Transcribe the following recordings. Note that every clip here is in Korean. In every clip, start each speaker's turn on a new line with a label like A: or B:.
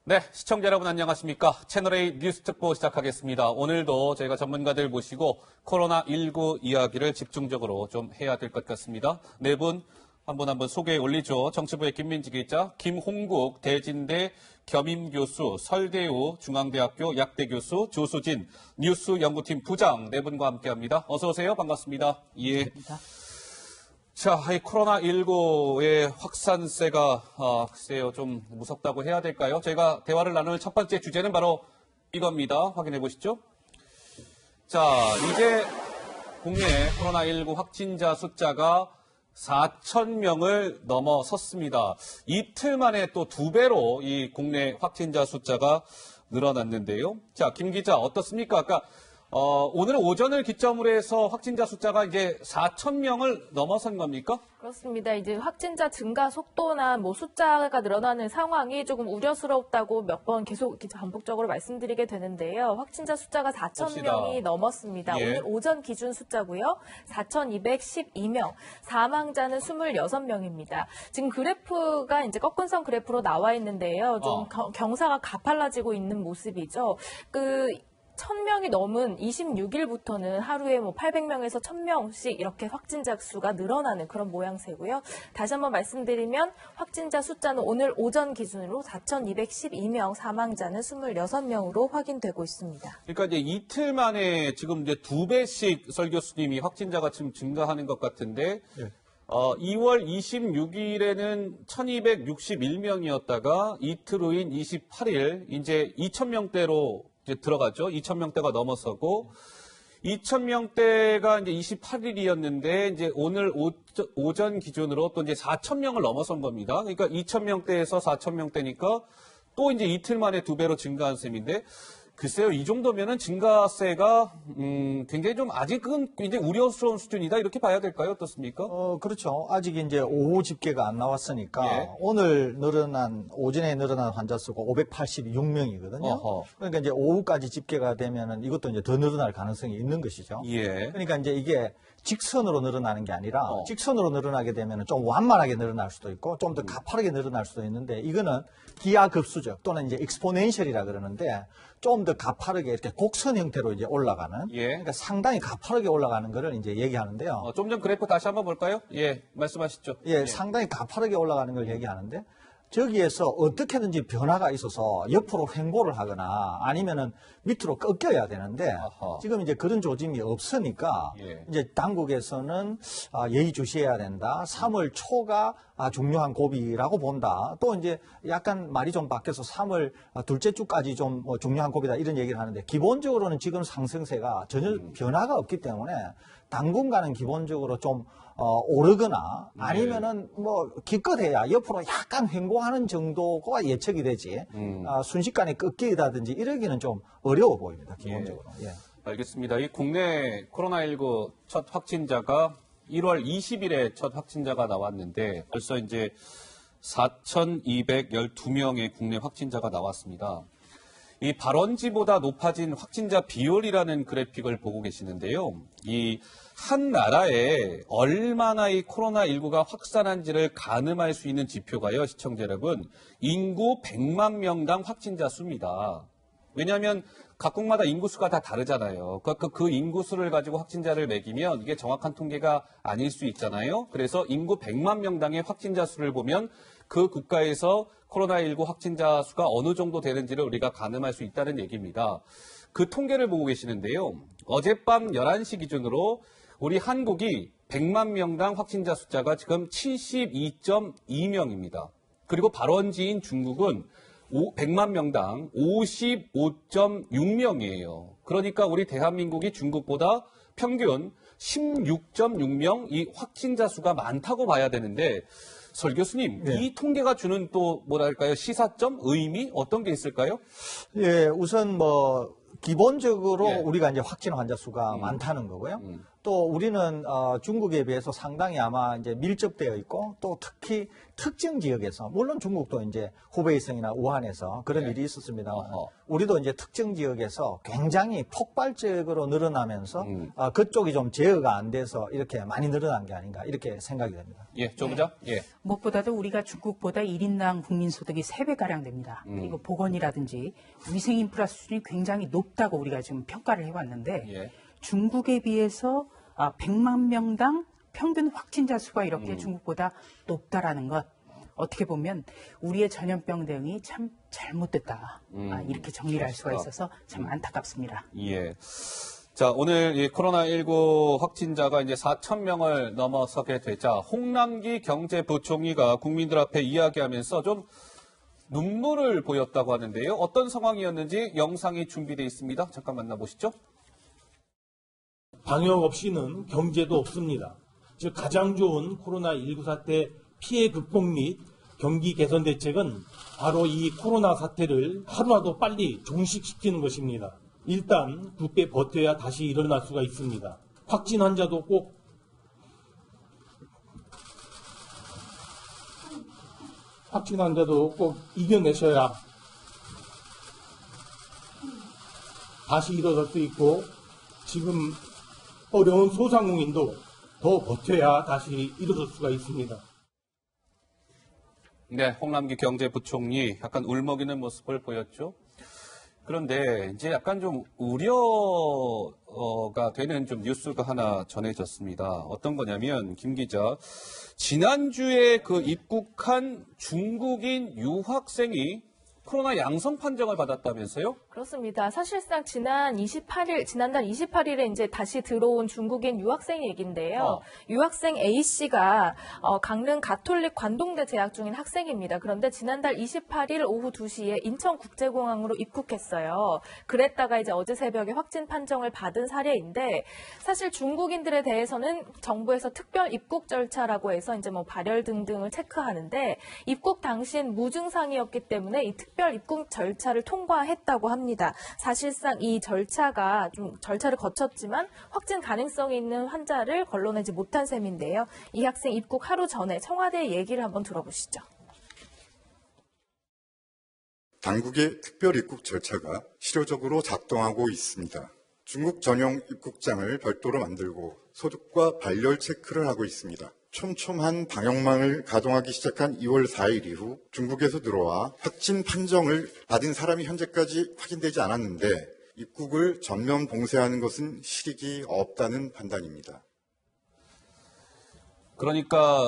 A: 네, 시청자 여러분 안녕하십니까? 채널A 뉴스 특보 시작하겠습니다. 오늘도 저희가 전문가들 모시고 코로나19 이야기를 집중적으로 좀 해야 될 것 같습니다. 네 분 한 분 한 분 소개해 올리죠. 정치부의 김민지 기자, 김홍국 대진대 겸임교수, 설대우 중앙대학교 약대 교수, 조수진 뉴스 연구팀 부장 네 분과 함께합니다. 어서 오세요. 반갑습니다. 예. 자, 이 코로나19의 확산세가 글쎄요 좀 무섭다고 해야 될까요? 저희가 대화를 나눌 첫 번째 주제는 바로 이겁니다. 확인해 보시죠. 자, 이제 국내 코로나19 확진자 숫자가 4,000명을 넘어섰습니다. 이틀 만에 또 2배로 이 국내 확진자 숫자가 늘어났는데요. 자, 김 기자 어떻습니까? 아까 오늘 오전을 기점으로 해서 확진자 숫자가 이제 4,000명을 넘어선 겁니까?
B: 그렇습니다. 이제 확진자 증가 속도나 숫자가 늘어나는 상황이 조금 우려스럽다고 몇 번 계속 반복적으로 말씀드리게 되는데요. 확진자 숫자가 4,000명이 넘었습니다.
A: 예.
B: 오늘 오전 기준 숫자고요. 4,212명, 사망자는 26명입니다. 지금 그래프가 이제 꺾은선 그래프로 나와 있는데요. 좀 경사가 가팔라지고 있는 모습이죠. 1,000명이 넘은 26일부터는 하루에 800명에서 1,000명씩 이렇게 확진자 수가 늘어나는 그런 모양새고요. 다시 한번 말씀드리면 확진자 숫자는 오늘 오전 기준으로 4,212명, 사망자는 26명으로 확인되고 있습니다.
A: 그러니까 이제 이틀 만에 지금 이제 2배씩 설 교수님이 확진자가 지금 증가하는 것 같은데, 2월 26일에는 1,261명이었다가 이틀 후인 28일 이제 2,000명대로 이제 들어갔죠. 2,000명대가 넘어서고 2,000명대가 이제 28일이었는데 이제 오늘 오전 기준으로 또 이제 4,000명을 넘어선 겁니다. 그러니까 2,000명대에서 4,000명대니까 또 이제 이틀 만에 2배로 증가한 셈인데 글쎄요, 이 정도면은 증가세가 굉장히 좀 아직은 굉장히 우려스러운 수준이다 이렇게 봐야 될까요? 어떻습니까?
C: 그렇죠. 아직 이제 오후 집계가 안 나왔으니까
A: 예.
C: 오늘 오전에 늘어난 환자 수가 586명이거든요. 그러니까 이제 오후까지 집계가 되면은 이것도 이제 더 늘어날 가능성이 있는 것이죠.
A: 예.
C: 그러니까 이제 이게 직선으로 늘어나는 게 아니라 직선으로 늘어나게 되면 좀 완만하게 늘어날 수도 있고 좀 더 가파르게 늘어날 수도 있는데 이거는 기하급수적 또는 이제 익스포넨셜이라 그러는데 좀 더 가파르게 이렇게 곡선 형태로 이제 올라가는 그러니까 상당히 가파르게 올라가는 거를 이제 얘기하는데요.
A: 좀 전 그래프 다시 한번 볼까요? 예, 말씀하시죠.
C: 예, 상당히 가파르게 올라가는 걸 얘기하는데 저기에서 어떻게든지 변화가 있어서 옆으로 횡보를 하거나 아니면은 밑으로 꺾여야 되는데 지금 이제 그런 조짐이 없으니까 이제 당국에서는 예의주시해야 된다. 3월 초가 중요한 고비라고 본다. 또 이제 약간 말이 좀 바뀌어서 3월 둘째 주까지 좀 중요한 고비다 이런 얘기를 하는데 기본적으로는 지금 상승세가 전혀 변화가 없기 때문에 당분간은 기본적으로 좀 오르거나 아니면은 기껏해야 옆으로 약간 횡보하는 정도가 예측이 되지 순식간에 꺾이다든지 이러기는 좀 어려워 보입니다. 기본적으로. 예.
A: 알겠습니다. 이 국내 코로나19 첫 확진자가 1월 20일에 첫 확진자가 나왔는데 벌써 이제 4,212명의 국내 확진자가 나왔습니다. 이 발원지보다 높아진 확진자 비율이라는 그래픽을 보고 계시는데요. 이 한 나라에 얼마나 이 코로나19가 확산한지를 가늠할 수 있는 지표가요, 시청자 여러분. 인구 100만 명당 확진자 수입니다. 왜냐하면 각국마다 인구수가 다 다르잖아요. 그 인구수를 가지고 확진자를 매기면 이게 정확한 통계가 아닐 수 있잖아요. 그래서 인구 100만 명당의 확진자 수를 보면 그 국가에서 코로나19 확진자 수가 어느 정도 되는지를 우리가 가늠할 수 있다는 얘기입니다. 그 통계를 보고 계시는데요. 어젯밤 11시 기준으로 우리 한국이 100만 명당 확진자 숫자가 지금 72.2명입니다. 그리고 발원지인 중국은 100만 명당 55.6명이에요. 그러니까 우리 대한민국이 중국보다 평균 16.6명 이 확진자 수가 많다고 봐야 되는데 설 교수님, 이 통계가 주는 또 뭐랄까요? 시사점, 의미 어떤 게 있을까요?
C: 예, 우선 기본적으로 우리가 이제 확진 환자 수가 많다는 거고요. 또 우리는 중국에 비해서 상당히 아마 이제 밀접되어 있고 또 특히 특정 지역에서 물론 중국도 이제 후베이성이나 우한에서 그런
A: 네.
C: 일이 있었습니다만
A: 어허.
C: 우리도 이제 특정 지역에서 굉장히 폭발적으로 늘어나면서 그쪽이 좀 제어가 안 돼서 이렇게 많이 늘어난 게 아닌가 이렇게 생각이 됩니다.
A: 예, 조 부장. 예.
D: 무엇보다도 우리가 중국보다 1인당 국민소득이 3배가량 됩니다. 그리고 보건이라든지 위생 인프라 수준이 굉장히 높다고 우리가 지금 평가를 해왔는데
A: 예.
D: 중국에 비해서 100만 명당 평균 확진자 수가 이렇게 중국보다 높다라는 것 어떻게 보면 우리의 전염병 대응이 참 잘못됐다. 이렇게 정리를 할 수가 있어서 참 안타깝습니다.
A: 예. 자, 오늘 이 코로나19 확진자가 이제 4,000명을 넘어서게 되자 홍남기 경제부총리가 국민들 앞에 이야기하면서 좀 눈물을 보였다고 하는데요. 어떤 상황이었는지 영상이 준비되어 있습니다. 잠깐 만나보시죠.
E: 방역 없이는 경제도 없습니다. 즉 가장 좋은 코로나19 사태 피해 극복 및 경기 개선 대책은 바로 이 코로나 사태를 하루라도 빨리 종식시키는 것입니다. 일단 굳게 버텨야 다시 일어날 수가 있습니다. 확진 환자도 꼭 이겨내셔야 다시 일어설 수 있고 지금 어려운 소상공인도 더 버텨야 다시 일어설 수가 있습니다.
A: 네, 홍남기 경제부총리 약간 울먹이는 모습을 보였죠. 그런데 이제 약간 좀 우려가 되는 좀 뉴스가 하나 전해졌습니다. 어떤 거냐면 김 기자, 지난주에 그 입국한 중국인 유학생이 코로나 양성 판정을 받았다면서요?
B: 그렇습니다. 사실상 지난달 28일에 이제 다시 들어온 중국인 유학생 얘기인데요. 유학생 A씨가 강릉 가톨릭 관동대 재학 중인 학생입니다. 그런데 지난달 28일 오후 2시에 인천국제공항으로 입국했어요. 그랬다가 이제 어제 새벽에 확진 판정을 받은 사례인데 사실 중국인들에 대해서는 정부에서 특별 입국 절차라고 해서 이제 뭐 발열 등등을 체크하는데 입국 당시엔 무증상이었기 때문에 이 특별 입국 절차를 통과했다고 합니다. 사실상 이 절차가 좀 절차를 거쳤지만 확진 가능성이 있는 환자를 걸러내지 못한 셈인데요. 이 학생 입국 하루 전에 청와대 얘기를 한번 들어보시죠.
F: 당국의 특별 입국 절차가 실효적으로 작동하고 있습니다. 중국 전용 입국장을 별도로 만들고 소득과 발열 체크를 하고 있습니다. 촘촘한 방역망을 가동하기 시작한 2월 4일 이후 중국에서 들어와 확진 판정을 받은 사람이 현재까지 확인되지 않았는데 입국을 전면 봉쇄하는 것은 실익이 없다는 판단입니다.
A: 그러니까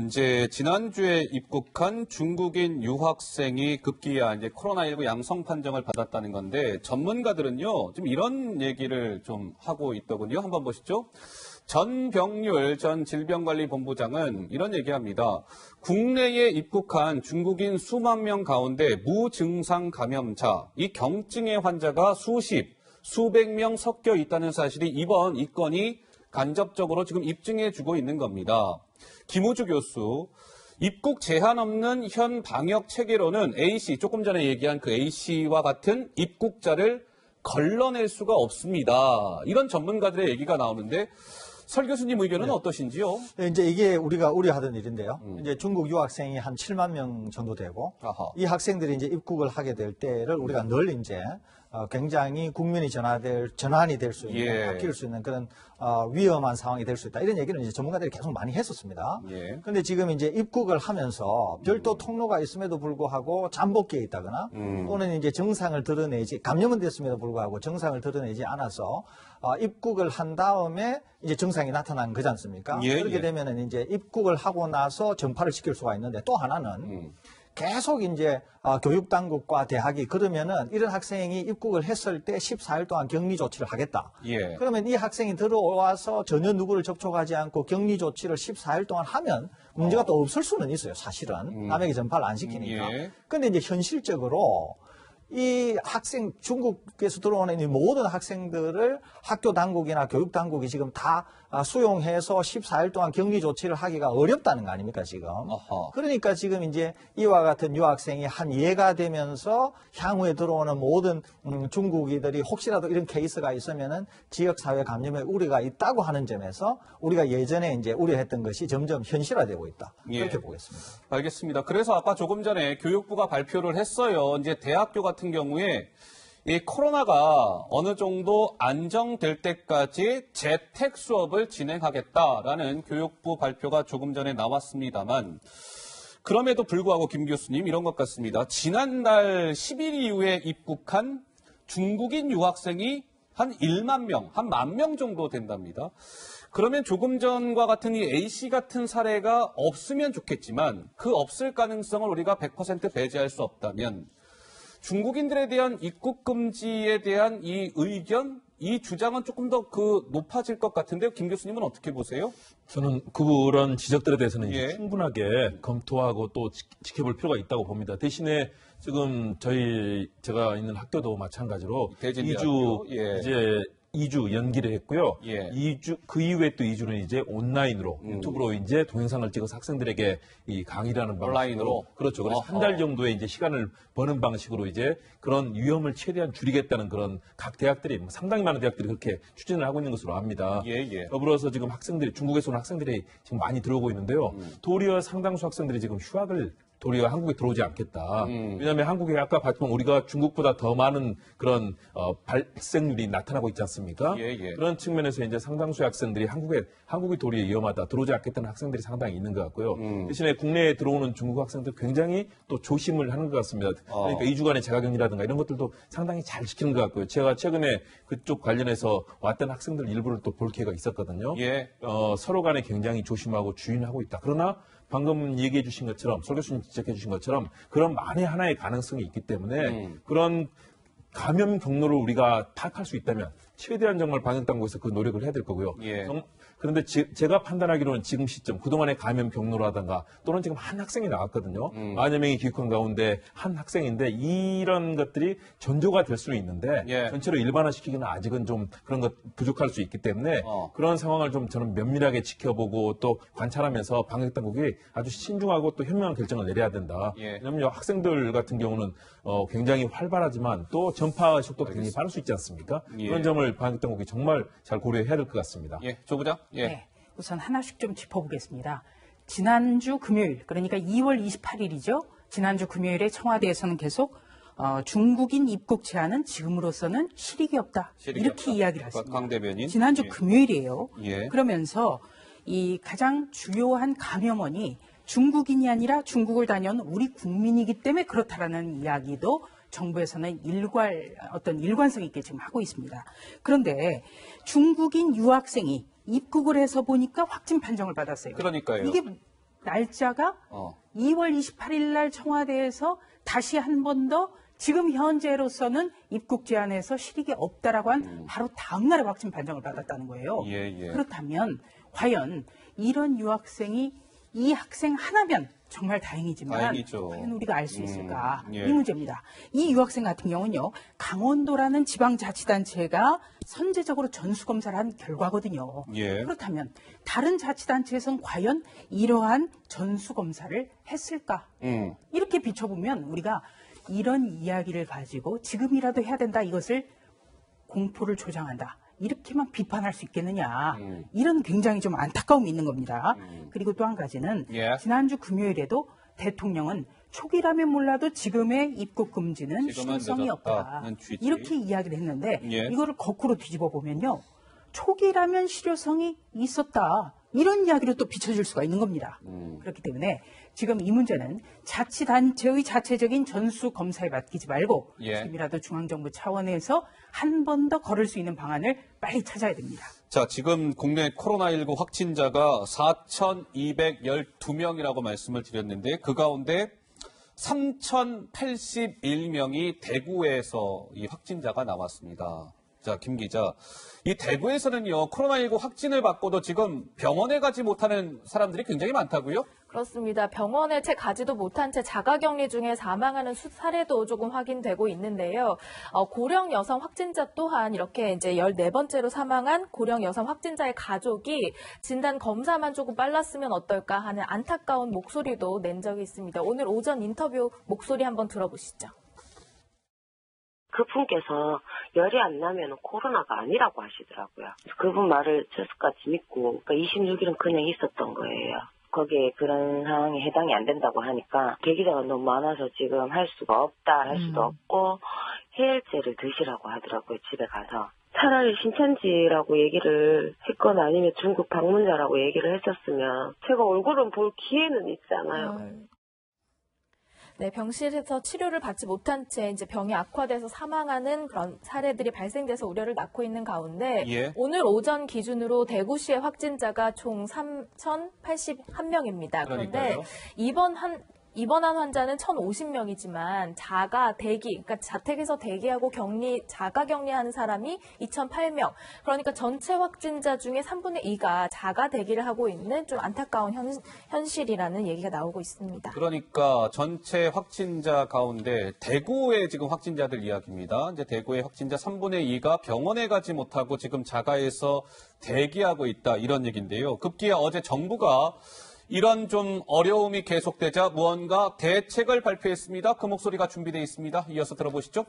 A: 이제 지난주에 입국한 중국인 유학생이 급기야 이제 코로나19 양성 판정을 받았다는 건데 전문가들은요 좀 이런 얘기를 좀 하고 있더군요. 한번 보시죠. 전병률 전 질병관리본부장은 이런 얘기합니다. 국내에 입국한 중국인 수만 명 가운데 무증상 감염자, 이 경증의 환자가 수백 명 섞여 있다는 사실이 이번 이 건이 간접적으로 지금 입증해주고 있는 겁니다. 김우주 교수, 입국 제한 없는 현 방역 체계로는 A씨, 조금 전에 얘기한 그 A씨와 같은 입국자를 걸러낼 수가 없습니다. 이런 전문가들의 얘기가 나오는데 설 교수님 의견은 어떠신지요?
C: 이제 이게 우리가 우려하던 일인데요. 이제 중국 유학생이 한 7만 명 정도 되고
A: 아하.
C: 이 학생들이 이제 입국을 하게 될 때를 우리가 늘 이제 굉장히 국민이 전환이 될 수 있는,
A: 예.
C: 바뀔 수 있는 그런 위험한 상황이 될 수 있다. 이런 얘기는 이제 전문가들이 계속 많이 했었습니다.
A: 예.
C: 그런데 지금 이제 입국을 하면서 별도 통로가 있음에도 불구하고 잠복기에 있다거나 또는 이제 정상을 드러내지, 감염은 됐음에도 불구하고 정상을 드러내지 않아서 입국을 한 다음에 이제 정상이 나타난 거지 않습니까?
A: 예,
C: 그렇게
A: 예.
C: 되면은 이제 입국을 하고 나서 전파를 시킬 수가 있는데 또 하나는 계속 이제 교육당국과 대학이 그러면은 이런 학생이 입국을 했을 때 14일 동안 격리 조치를 하겠다.
A: 예.
C: 그러면 이 학생이 들어와서 전혀 누구를 접촉하지 않고 격리 조치를 14일 동안 하면 문제가 또 없을 수는 있어요. 사실은 남에게 전파를 안 시키니까.
A: 예.
C: 근데 이제 현실적으로 이 중국에서 들어오는 이 모든 학생들을 학교 당국이나 교육 당국이 지금 다 수용해서 14일 동안 격리 조치를 하기가 어렵다는 거 아닙니까, 지금.
A: 어허.
C: 그러니까 지금 이제 이와 같은 유학생이 한 예가 되면서 향후에 들어오는 모든 중국인들이 혹시라도 이런 케이스가 있으면은 지역사회 감염의 우려가 있다고 하는 점에서 우리가 예전에 이제 우려했던 것이 점점 현실화되고 있다. 그렇게
A: 예.
C: 보겠습니다.
A: 알겠습니다. 그래서 아까 조금 전에 교육부가 발표를 했어요. 이제 대학교 같은 경우에 이 코로나가 어느 정도 안정될 때까지 재택 수업을 진행하겠다라는 교육부 발표가 조금 전에 나왔습니다만 그럼에도 불구하고 김 교수님 이런 것 같습니다. 지난달 10일 이후에 입국한 중국인 유학생이 한 1만 명, 한 10,000명 정도 된답니다. 그러면 조금 전과 같은 이 A씨 같은 사례가 없으면 좋겠지만 그 없을 가능성을 우리가 100% 배제할 수 없다면 중국인들에 대한 입국 금지에 대한 이 의견, 이 주장은 조금 더 높아질 것 같은데요. 김 교수님은 어떻게 보세요?
G: 저는 그런 지적들에 대해서는 이제
A: 예.
G: 충분하게 검토하고 또 지켜볼 필요가 있다고 봅니다. 대신에 지금 제가 있는 학교도 마찬가지로
A: 대진대학교.
G: 2주
A: 예.
G: 이제 2주 연기를 했고요.
A: 예.
G: 2주 그 이후에 또 2주는 이제 온라인으로 유튜브로 이제 동영상을 찍어서 학생들에게 이 강의라는 방식으로
A: 온라인으로?
G: 그렇죠. 그래서 한 달 정도의 이제 시간을 버는 방식으로 이제 그런 위험을 최대한 줄이겠다는 그런 각 대학들이 상당히 많은 대학들이 그렇게 추진을 하고 있는 것으로 압니다.
A: 예, 예.
G: 더불어서 지금 중국에서 온 학생들이 지금 많이 들어오고 있는데요. 도리어 상당수 학생들이 지금 휴학을 도리어 한국에 들어오지 않겠다. 왜냐하면 한국에 아까 봤지만 우리가 중국보다 더 많은 그런 발생률이 나타나고 있지 않습니까?
A: 예, 예.
G: 그런 측면에서 이제 상당수의 학생들이 한국이 도리어 위험하다, 들어오지 않겠다는 학생들이 상당히 있는 것 같고요. 대신에 국내에 들어오는 중국 학생들 굉장히 또 조심을 하는 것 같습니다. 그러니까 2주간의 자가격리라든가 이런 것들도 상당히 잘 지키는 것 같고요. 제가 최근에 그쪽 관련해서 왔던 학생들 일부를 또 볼 기회가 있었거든요.
A: 예.
G: 서로 간에 굉장히 조심하고 주의하고 있다. 그러나 방금 얘기해 주신 것처럼, 설 교수님 지적해 주신 것처럼 그런 만에 하나의 가능성이 있기 때문에 그런 감염 경로를 우리가 파악할 수 있다면 최대한 정말 방역당국에서 그 노력을 해야 될 거고요.
A: 예.
G: 그런데 제가 판단하기로는 지금 시점, 그동안의 감염 경로라든가 또는 지금 한 학생이 나왔거든요. 만여 명이 귀국한 가운데 한 학생인데 이런 것들이 전조가 될 수는 있는데
A: 예.
G: 전체로 일반화시키기는 아직은 좀 그런 것 부족할 수 있기 때문에 그런 상황을 좀 저는 면밀하게 지켜보고 또 관찰하면서 방역당국이 아주 신중하고 또 현명한 결정을 내려야 된다.
A: 예.
G: 왜냐하면 학생들 같은 경우는 굉장히 활발하지만 또 전파 속도도 굉장히 빠를 수 있지 않습니까?
A: 예.
G: 그런 점을 방역당국이 정말 잘 고려해야 될 것 같습니다.
A: 예, 조 부장. 예.
D: 네, 우선 하나씩 좀 짚어보겠습니다. 지난주 금요일, 그러니까 2월 28일이죠. 지난주 금요일에 청와대에서는 계속 중국인 입국 제한은 지금으로서는 실익이 없다.
A: 실익이
D: 이렇게
A: 없다.
D: 이야기를 했습니다.
A: 강 대변인.
D: 지난주
A: 예.
D: 금요일이에요.
A: 예.
D: 그러면서 이 가장 주요한 감염원이 중국인이 아니라 중국을 다녀온 우리 국민이기 때문에 그렇다라는 이야기도 정부에서는 일관성 있게 지금 하고 있습니다. 그런데 중국인 유학생이 입국을 해서 보니까 확진 판정을 받았어요.
A: 그러니까요.
D: 이게 날짜가 2월 28일 날 청와대에서 다시 한 번 더 지금 현재로서는 입국 제한에서 실익이 없다라고 한 바로 다음 날에 확진 판정을 받았다는 거예요.
A: 예, 예.
D: 그렇다면 과연 이런 유학생이 이 학생 하나면 정말 다행이지만
A: 다행이죠.
D: 과연 우리가 알 수 있을까?
A: 예.
D: 이 문제입니다. 이 유학생 같은 경우는요. 강원도라는 지방자치단체가 선제적으로 전수검사를 한 결과거든요.
A: 예.
D: 그렇다면 다른 자치단체에서는 과연 이러한 전수검사를 했을까? 이렇게 비춰보면 우리가 이런 이야기를 가지고 지금이라도 해야 된다. 이것을 공포를 조장한다. 이렇게만 비판할 수 있겠느냐. 이런 굉장히 좀 안타까움이 있는 겁니다. 그리고 또 한 가지는
A: 예.
D: 지난주 금요일에도 대통령은 초기라면 몰라도 지금의 입국 금지는
A: 지금은
D: 실효성이 없다.
A: 늦었다는 취지.
D: 이렇게 이야기를 했는데
A: 예.
D: 이거를 거꾸로 뒤집어 보면요. 초기라면 실효성이 있었다. 이런 이야기로 또 비춰질 수가 있는 겁니다. 그렇기 때문에 지금 이 문제는 자치단체의 자체적인 전수검사에 맡기지 말고
A: 예.
D: 지금이라도 중앙정부 차원에서 한 번 더 걸을 수 있는 방안을 빨리 찾아야 됩니다.
A: 자, 지금 국내 코로나19 확진자가 4,212명이라고 말씀을 드렸는데 그 가운데 3,081명이 대구에서 이 확진자가 나왔습니다. 자, 김 기자. 이 대구에서는요, 코로나19 확진을 받고도 지금 병원에 가지 못하는 사람들이 굉장히 많다고요?
B: 그렇습니다. 병원에 채 가지도 못한 채 자가격리 중에 사망하는 사례도 조금 확인되고 있는데요. 고령 여성 확진자 또한 이렇게 이제 14번째로 사망한 고령 여성 확진자의 가족이 진단 검사만 조금 빨랐으면 어떨까 하는 안타까운 목소리도 낸 적이 있습니다. 오늘 오전 인터뷰 목소리 한번 들어보시죠.
H: 그분께서 열이 안 나면 코로나가 아니라고 하시더라고요. 그분 말을 철수까지 믿고 26일은 그냥 있었던 거예요. 거기에 그런 상황에 해당이 안 된다고 하니까 대기자가 너무 많아서 지금 할 수가 없다 할 수도 없고 해열제를 드시라고 하더라고요. 집에 가서. 차라리 신천지라고 얘기를 했거나 아니면 중국 방문자라고 얘기를 했었으면 제가 얼굴은 볼 기회는 있잖아요.
B: 네, 병실에서 치료를 받지 못한 채 이제 병이 악화돼서 사망하는 그런 사례들이 발생돼서 우려를 낳고 있는 가운데
A: 예.
B: 오늘 오전 기준으로 대구시의 확진자가 총 3,081명입니다. 그런데
A: 그러니까요.
B: 입원한 환자는 1,050명이지만 그러니까 자택에서 대기하고 자가 격리하는 사람이 2,008명. 그러니까 전체 확진자 중에 3분의 2가 자가 대기를 하고 있는 좀 안타까운 현실이라는 얘기가 나오고 있습니다.
A: 그러니까 전체 확진자 가운데 대구의 지금 확진자들 이야기입니다. 이제 대구의 확진자 3분의 2가 병원에 가지 못하고 지금 자가에서 대기하고 있다 이런 얘기인데요. 급기야 어제 정부가 이런 좀 어려움이 계속되자 무언가 대책을 발표했습니다. 그 목소리가 준비되어 있습니다. 이어서 들어보시죠.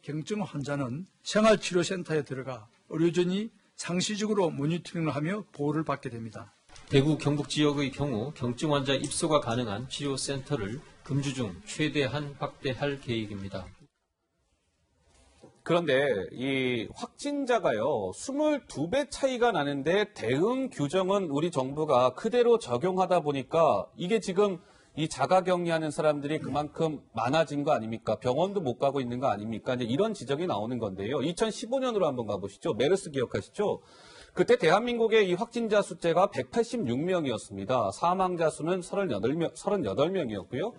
I: 경증 환자는 생활치료센터에 들어가 의료진이 상시적으로 모니터링을 하며 보호를 받게 됩니다.
J: 대구 경북 지역의 경우 경증 환자 입소가 가능한 치료센터를 금주 중 최대한 확대할 계획입니다.
A: 그런데 이 확진자가요, 22배 차이가 나는데 대응 규정은 우리 정부가 그대로 적용하다 보니까 이게 지금 이 자가격리하는 사람들이 그만큼 많아진 거 아닙니까? 병원도 못 가고 있는 거 아닙니까? 이제 이런 지적이 나오는 건데요. 2015년으로 한번 가보시죠. 메르스 기억하시죠? 그때 대한민국의 이 확진자 숫자가 186명이었습니다. 사망자 수는 38명이었고요.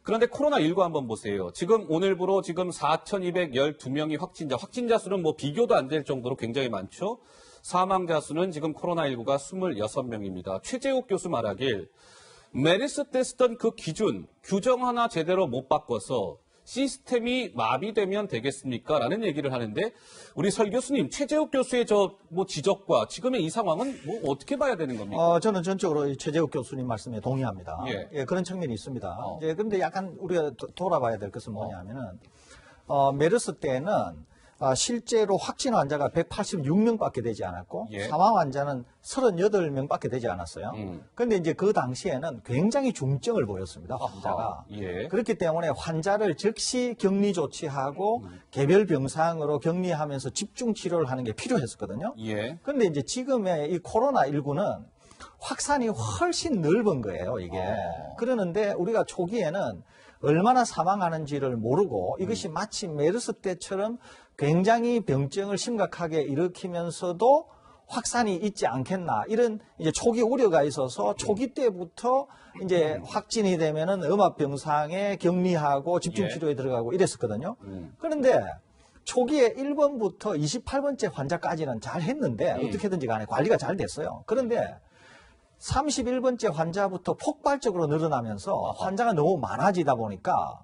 A: 그런데 코로나19 한번 보세요. 지금 오늘부로 지금 4,212명이 확진자 수는 뭐 비교도 안 될 정도로 굉장히 많죠. 사망자 수는 지금 코로나19가 26명입니다. 최재욱 교수 말하길 메르스 때 쓰던 그 규정 하나 제대로 못 바꿔서 시스템이 마비되면 되겠습니까? 라는 얘기를 하는데 우리 설 교수님, 최재욱 교수의 지적과 지금의 이 상황은 뭐 어떻게 봐야 되는 겁니까?
C: 저는 전적으로 이 최재욱 교수님 말씀에 동의합니다.
A: 예.
C: 그런 측면이 있습니다. 그런데 약간 우리가 돌아봐야 될 것은 뭐냐면은 메르스 때는 실제로 확진 환자가 186명밖에 되지 않았고 사망 환자는 38명밖에 되지 않았어요. 그런데 이제 그 당시에는 굉장히 중증을 보였습니다, 환자가. 그렇기 때문에 환자를 즉시 격리 조치하고 개별 병상으로 격리하면서 집중 치료를 하는 게 필요했었거든요. 그런데 이제 지금의 이 코로나19는 확산이 훨씬 넓은 거예요, 이게. 그러는데 우리가 초기에는 얼마나 사망하는지를 모르고 이것이 마치 메르스 때처럼 굉장히 병증을 심각하게 일으키면서도 확산이 있지 않겠나 이런 이제 초기 우려가 있어서 초기 때부터 이제 확진이 되면은 음압병상에 격리하고 집중치료에 들어가고 이랬었거든요. 그런데 초기에 1번부터 28번째 환자까지는 잘 했는데 어떻게든지 간에 관리가 잘 됐어요. 그런데 31번째 환자부터 폭발적으로 늘어나면서 환자가 너무 많아지다 보니까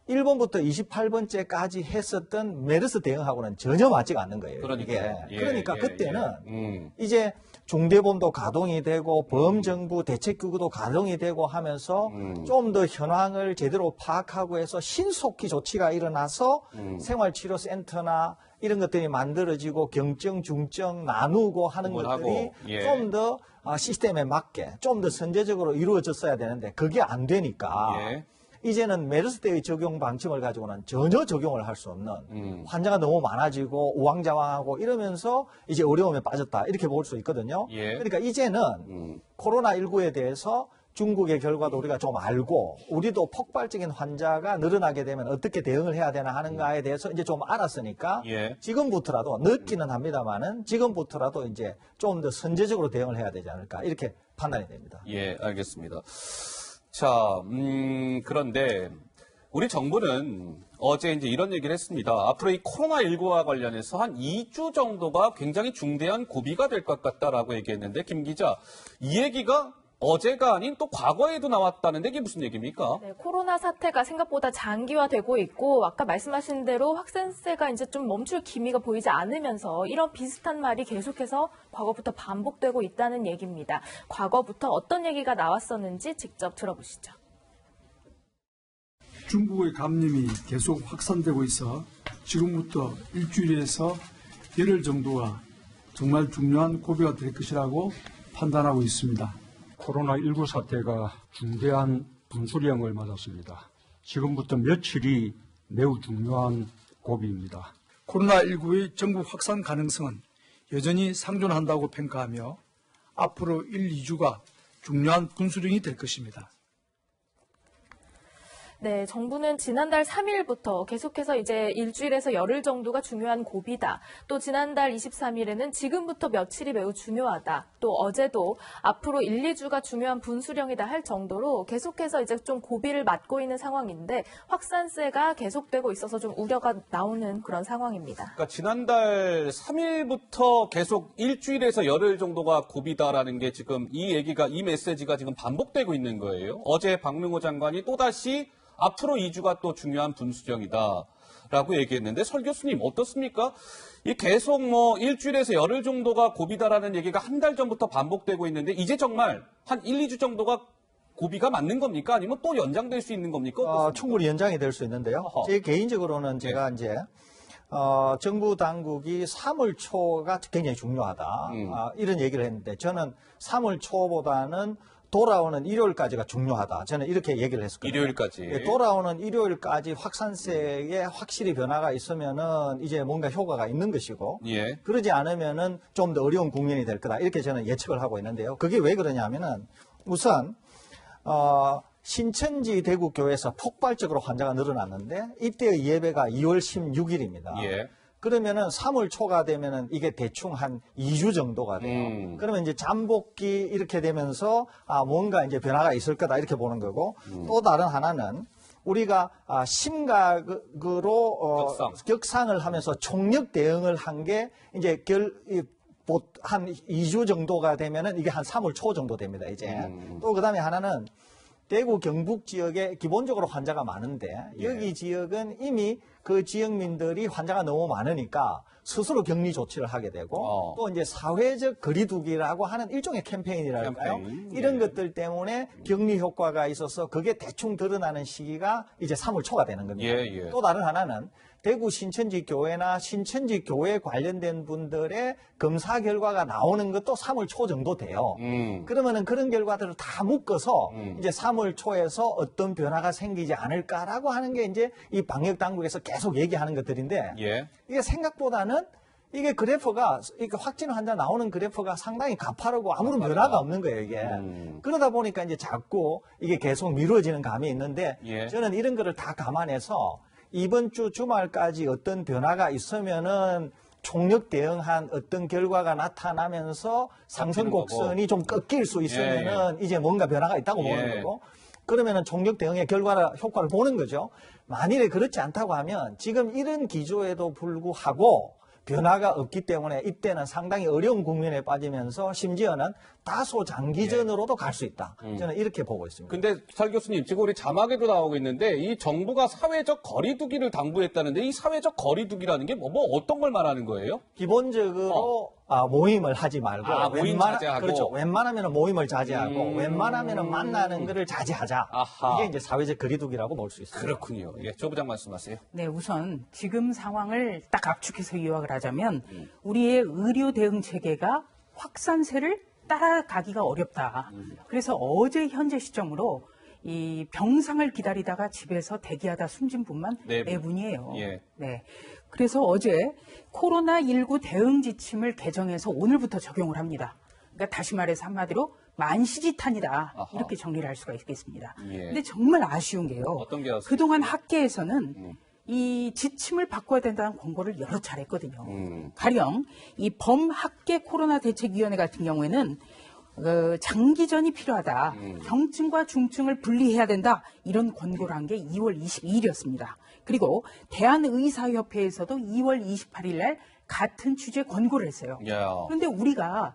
C: 1번부터 28번째까지 했었던 메르스 대응하고는 전혀 맞지가 않는 거예요. 그러니까 그때는 이제 중대본도 가동이 되고 범정부 대책기구도 가동이 되고 하면서 좀 더 현황을 제대로 파악하고 해서 신속히 조치가 일어나서 생활치료센터나 이런 것들이 만들어지고 경증, 중증 나누고 하는 것들이 좀 더 시스템에 맞게 좀 더 선제적으로 이루어졌어야 되는데 그게 안 되니까 이제는 메르스 때의 적용 방침을 가지고는 전혀 적용을 할 수 없는 환자가 너무 많아지고 우왕좌왕하고 이러면서 이제 어려움에 빠졌다 이렇게 볼 수 있거든요. 그러니까 이제는 코로나19에 대해서 중국의 결과도 우리가 좀 알고 우리도 폭발적인 환자가 늘어나게 되면 어떻게 대응을 해야 되나 하는가에 대해서 이제 좀 알았으니까 지금부터라도 늦기는 합니다만은 지금부터라도 이제 좀 더 선제적으로 대응을 해야 되지 않을까 이렇게 판단이 됩니다.
A: 알겠습니다. 자, 그런데 우리 정부는 어제 이제 이런 얘기를 했습니다. 앞으로 이 코로나19와 관련해서 한 2주 정도가 굉장히 중대한 고비가 될 것 같다라고 얘기했는데 김 기자, 이 얘기가 어제가 아닌 또 과거에도 나왔다는데 이게 무슨 얘기입니까?
B: 네, 코로나 사태가 생각보다 장기화되고 있고 아까 말씀하신 대로 확산세가 이제 좀 멈출 기미가 보이지 않으면서 이런 비슷한 말이 계속해서 과거부터 반복되고 있다는 얘기입니다. 과거부터 어떤 얘기가 나왔었는지 직접 들어보시죠.
I: 중국의 감염이 계속 확산되고 있어 지금부터 일주일에서 열흘 정도가 정말 중요한 고비가 될 것이라고 판단하고 있습니다.
K: 코로나19 사태가 중대한 분수령을 맞았습니다. 지금부터 며칠이 매우 중요한 고비입니다.
I: 코로나19의 전국 확산 가능성은 여전히 상존한다고 평가하며 앞으로 1, 2주가 중요한 분수령이 될 것입니다.
B: 네, 정부는 지난달 3일부터 계속해서 이제 일주일에서 열흘 정도가 중요한 고비다. 또 지난달 23일에는 지금부터 며칠이 매우 중요하다. 또 어제도 앞으로 1, 2주가 중요한 분수령이다 할 정도로 계속해서 이제 좀 고비를 맞고 있는 상황인데 확산세가 계속되고 있어서 좀 우려가 나오는 그런 상황입니다.
A: 그러니까 지난달 3일부터 계속 일주일에서 열흘 정도가 고비다라는 게 지금 이 메시지가 지금 반복되고 있는 거예요. 어제 박능호 장관이 또다시 앞으로 2주가 또 중요한 분수령이다라고 얘기했는데 설 교수님 어떻습니까? 이 계속 일주일에서 열흘 정도가 고비다라는 얘기가 한 달 전부터 반복되고 있는데 이제 정말 한 1, 2주 정도가 고비가 맞는 겁니까? 아니면 또 연장될 수 있는 겁니까?
C: 충분히 연장이 될 수 있는데요. 제 개인적으로는 제가 이제 정부 당국이 3월 초가 굉장히 중요하다. 이런 얘기를 했는데 저는 3월 초보다는 돌아오는 일요일까지가 중요하다. 저는 이렇게 얘기를 했었거든요.
A: 일요일까지.
C: 돌아오는 일요일까지 확산세에 확실히 변화가 있으면은 이제 뭔가 효과가 있는 것이고,
A: 예.
C: 그러지 않으면은 좀 더 어려운 국면이 될 거다. 이렇게 저는 예측을 하고 있는데요. 그게 왜 그러냐면은 우선 신천지 대구교회에서 폭발적으로 환자가 늘어났는데 이때의 예배가 2월 16일입니다.
A: 예.
C: 그러면은 3월 초가 되면은 이게 대충 한 2주 정도가 돼요. 그러면 이제 잠복기 이렇게 되면서 뭔가 이제 변화가 있을 거다 이렇게 보는 거고 또 다른 하나는 우리가 심각으로 격상을 하면서 총력 대응을 한 게 이제 한 2주 정도가 되면은 이게 한 3월 초 정도 됩니다, 이제. 또 그다음에 하나는 대구 경북 지역에 기본적으로 환자가 많은데 여기 지역은 이미 그 지역민들이 환자가 너무 많으니까 스스로 격리 조치를 하게 되고 또 이제 사회적 거리두기라고 하는 일종의 캠페인이랄까요? 이런 것들 때문에 격리 효과가 있어서 그게 대충 드러나는 시기가 이제 3월 초가 되는 겁니다. 또 다른 하나는 대구 신천지 교회나 신천지 교회 관련된 분들의 검사 결과가 나오는 것도 3월 초 정도 돼요. 그러면은 그런 결과들을 다 묶어서 이제 3월 초에서 어떤 변화가 생기지 않을까라고 하는 게 이제 이 방역 당국에서 계속 얘기하는 것들인데 이게 생각보다는 이게 그래프가 이게 확진 환자 나오는 그래프가 상당히 가파르고 아무런 변화가 없는 거예요, 이게. 그러다 보니까 이제 자꾸 이게 계속 미뤄지는 감이 있는데 저는 이런 거를 다 감안해서 이번 주 주말까지 어떤 변화가 있으면은 총력 대응한 어떤 결과가 나타나면서 상승 곡선이 좀 꺾일 수 있으면은 이제 뭔가 변화가 있다고 보는 거고 그러면은 총력 대응의 효과를 보는 거죠. 만일에 그렇지 않다고 하면 지금 이런 기조에도 불구하고 변화가 없기 때문에 이때는 상당히 어려운 국면에 빠지면서 심지어는 다소 장기전으로도 갈 수 있다. 저는 이렇게 보고 있습니다.
A: 근데 설 교수님, 지금 우리 자막에도 나오고 있는데 이 정부가 사회적 거리두기를 당부했다는데 이 사회적 거리두기라는 게 뭐 어떤 걸 말하는 거예요?
C: 기본적으로 모임을 하지 말고
A: 모임 자제하고.
C: 그렇죠. 웬만하면은 모임을 자제하고 웬만하면은 만나는 거를 자제하자. 이게 이제 사회적 거리두기라고 볼 수 있습니다.
A: 그렇군요. 예, 조 부장 말씀하세요.
D: 네, 우선 지금 상황을 딱 압축해서 요약을 하자면 우리의 의료 대응 체계가 확산세를 따라가기가 어렵다. 그래서 어제 현재 시점으로 이 병상을 기다리다가 집에서 대기하다 숨진 분만 4분이에요. 네. 그래서 어제 코로나19 대응 지침을 개정해서 오늘부터 적용을 합니다. 그러니까 다시 말해서 한마디로 만시지탄이다. 이렇게 정리를 할 수가 있겠습니다. 근데 정말 아쉬운 게요.
A: 어떤 게
D: 그동안 학계에서는 이 지침을 바꿔야 된다는 권고를 여러 차례 했거든요. 가령 이 범학계 코로나 대책위원회 같은 경우에는 장기전이 필요하다. 경증과 중증을 분리해야 된다. 이런 권고를 한 게 2월 22일이었습니다. 그리고 대한의사협회에서도 2월 28일 날 같은 취지의 권고를 했어요. 그런데 우리가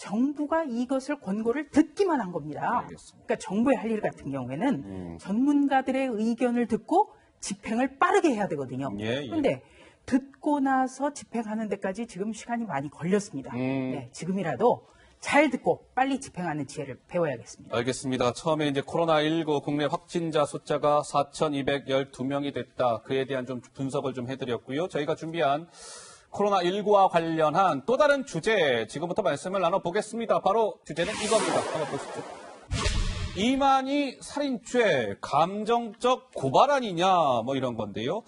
D: 정부가 이것을 권고를 듣기만 한 겁니다.
A: 알겠습니다.
D: 그러니까 정부의 할 일 같은 경우에는 전문가들의 의견을 듣고 집행을 빠르게 해야 되거든요.
A: 예.
D: 그런데 듣고 나서 집행하는 데까지 지금 시간이 많이 걸렸습니다. 네, 지금이라도 잘 듣고 빨리 집행하는 지혜를 배워야겠습니다.
A: 알겠습니다. 처음에 이제 코로나19 국내 확진자 숫자가 4,212명이 됐다. 그에 대한 좀 분석을 좀 해드렸고요. 저희가 준비한 코로나19와 관련한 또 다른 주제 지금부터 말씀을 나눠보겠습니다. 바로 주제는 이겁니다. 한번 보시죠. 이만희 살인죄 감정적 고발 아니냐 뭐 이런 건데요.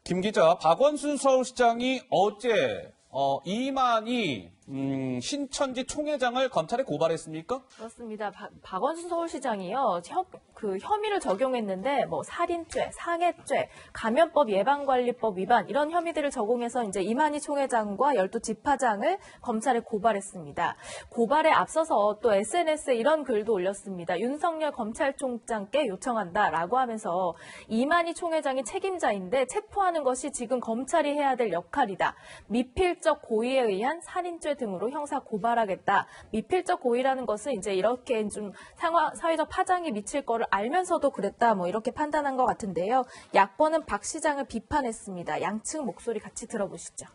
A: 김 기자, 박원순 서울시장이 어제 이만희 신천지 총회장을 검찰에 고발했습니까?
B: 그렇습니다. 박원순 서울시장이요. 혐의를 적용했는데 뭐 살인죄, 상해죄, 감염법 예방관리법 위반 이런 혐의들을 적용해서 이제 이만희 총회장과 12지파장을 검찰에 고발했습니다. 고발에 앞서서 또 SNS에 이런 글도 올렸습니다. 윤석열 검찰총장께 요청한다라고 하면서 이만희 총회장이 책임자인데 체포하는 것이 지금 검찰이 해야 될 역할이다. 미필적 고의에 의한 살인죄 등으로 형사 고발하겠다. 미필적 고의라는 것은 이제 이렇게 좀 사회적 파장이 미칠 거를 알면서도 그랬다. 뭐 이렇게 판단한 것 같은데요. 야권은 박 시장을 비판했습니다. 양측 목소리 같이 들어보시죠.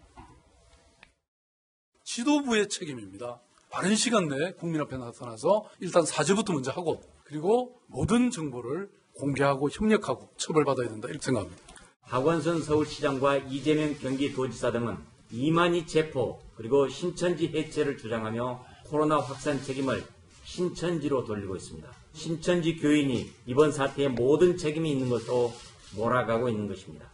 I: 지도부의 책임입니다. 빠른 시간 내에 국민 앞에 나타나서 일단 사죄부터 먼저 하고 그리고 모든 정보를 공개하고 협력하고 처벌받아야 된다 이렇게 생각합니다.
L: 박원순 서울시장과 이재명 경기도지사 등은 이만희 체포 그리고 신천지 해체를 주장하며 코로나 확산 책임을 신천지로 돌리고 있습니다. 신천지 교인이 이번 사태에 모든 책임이 있는 것으로 몰아가고 있는 것입니다.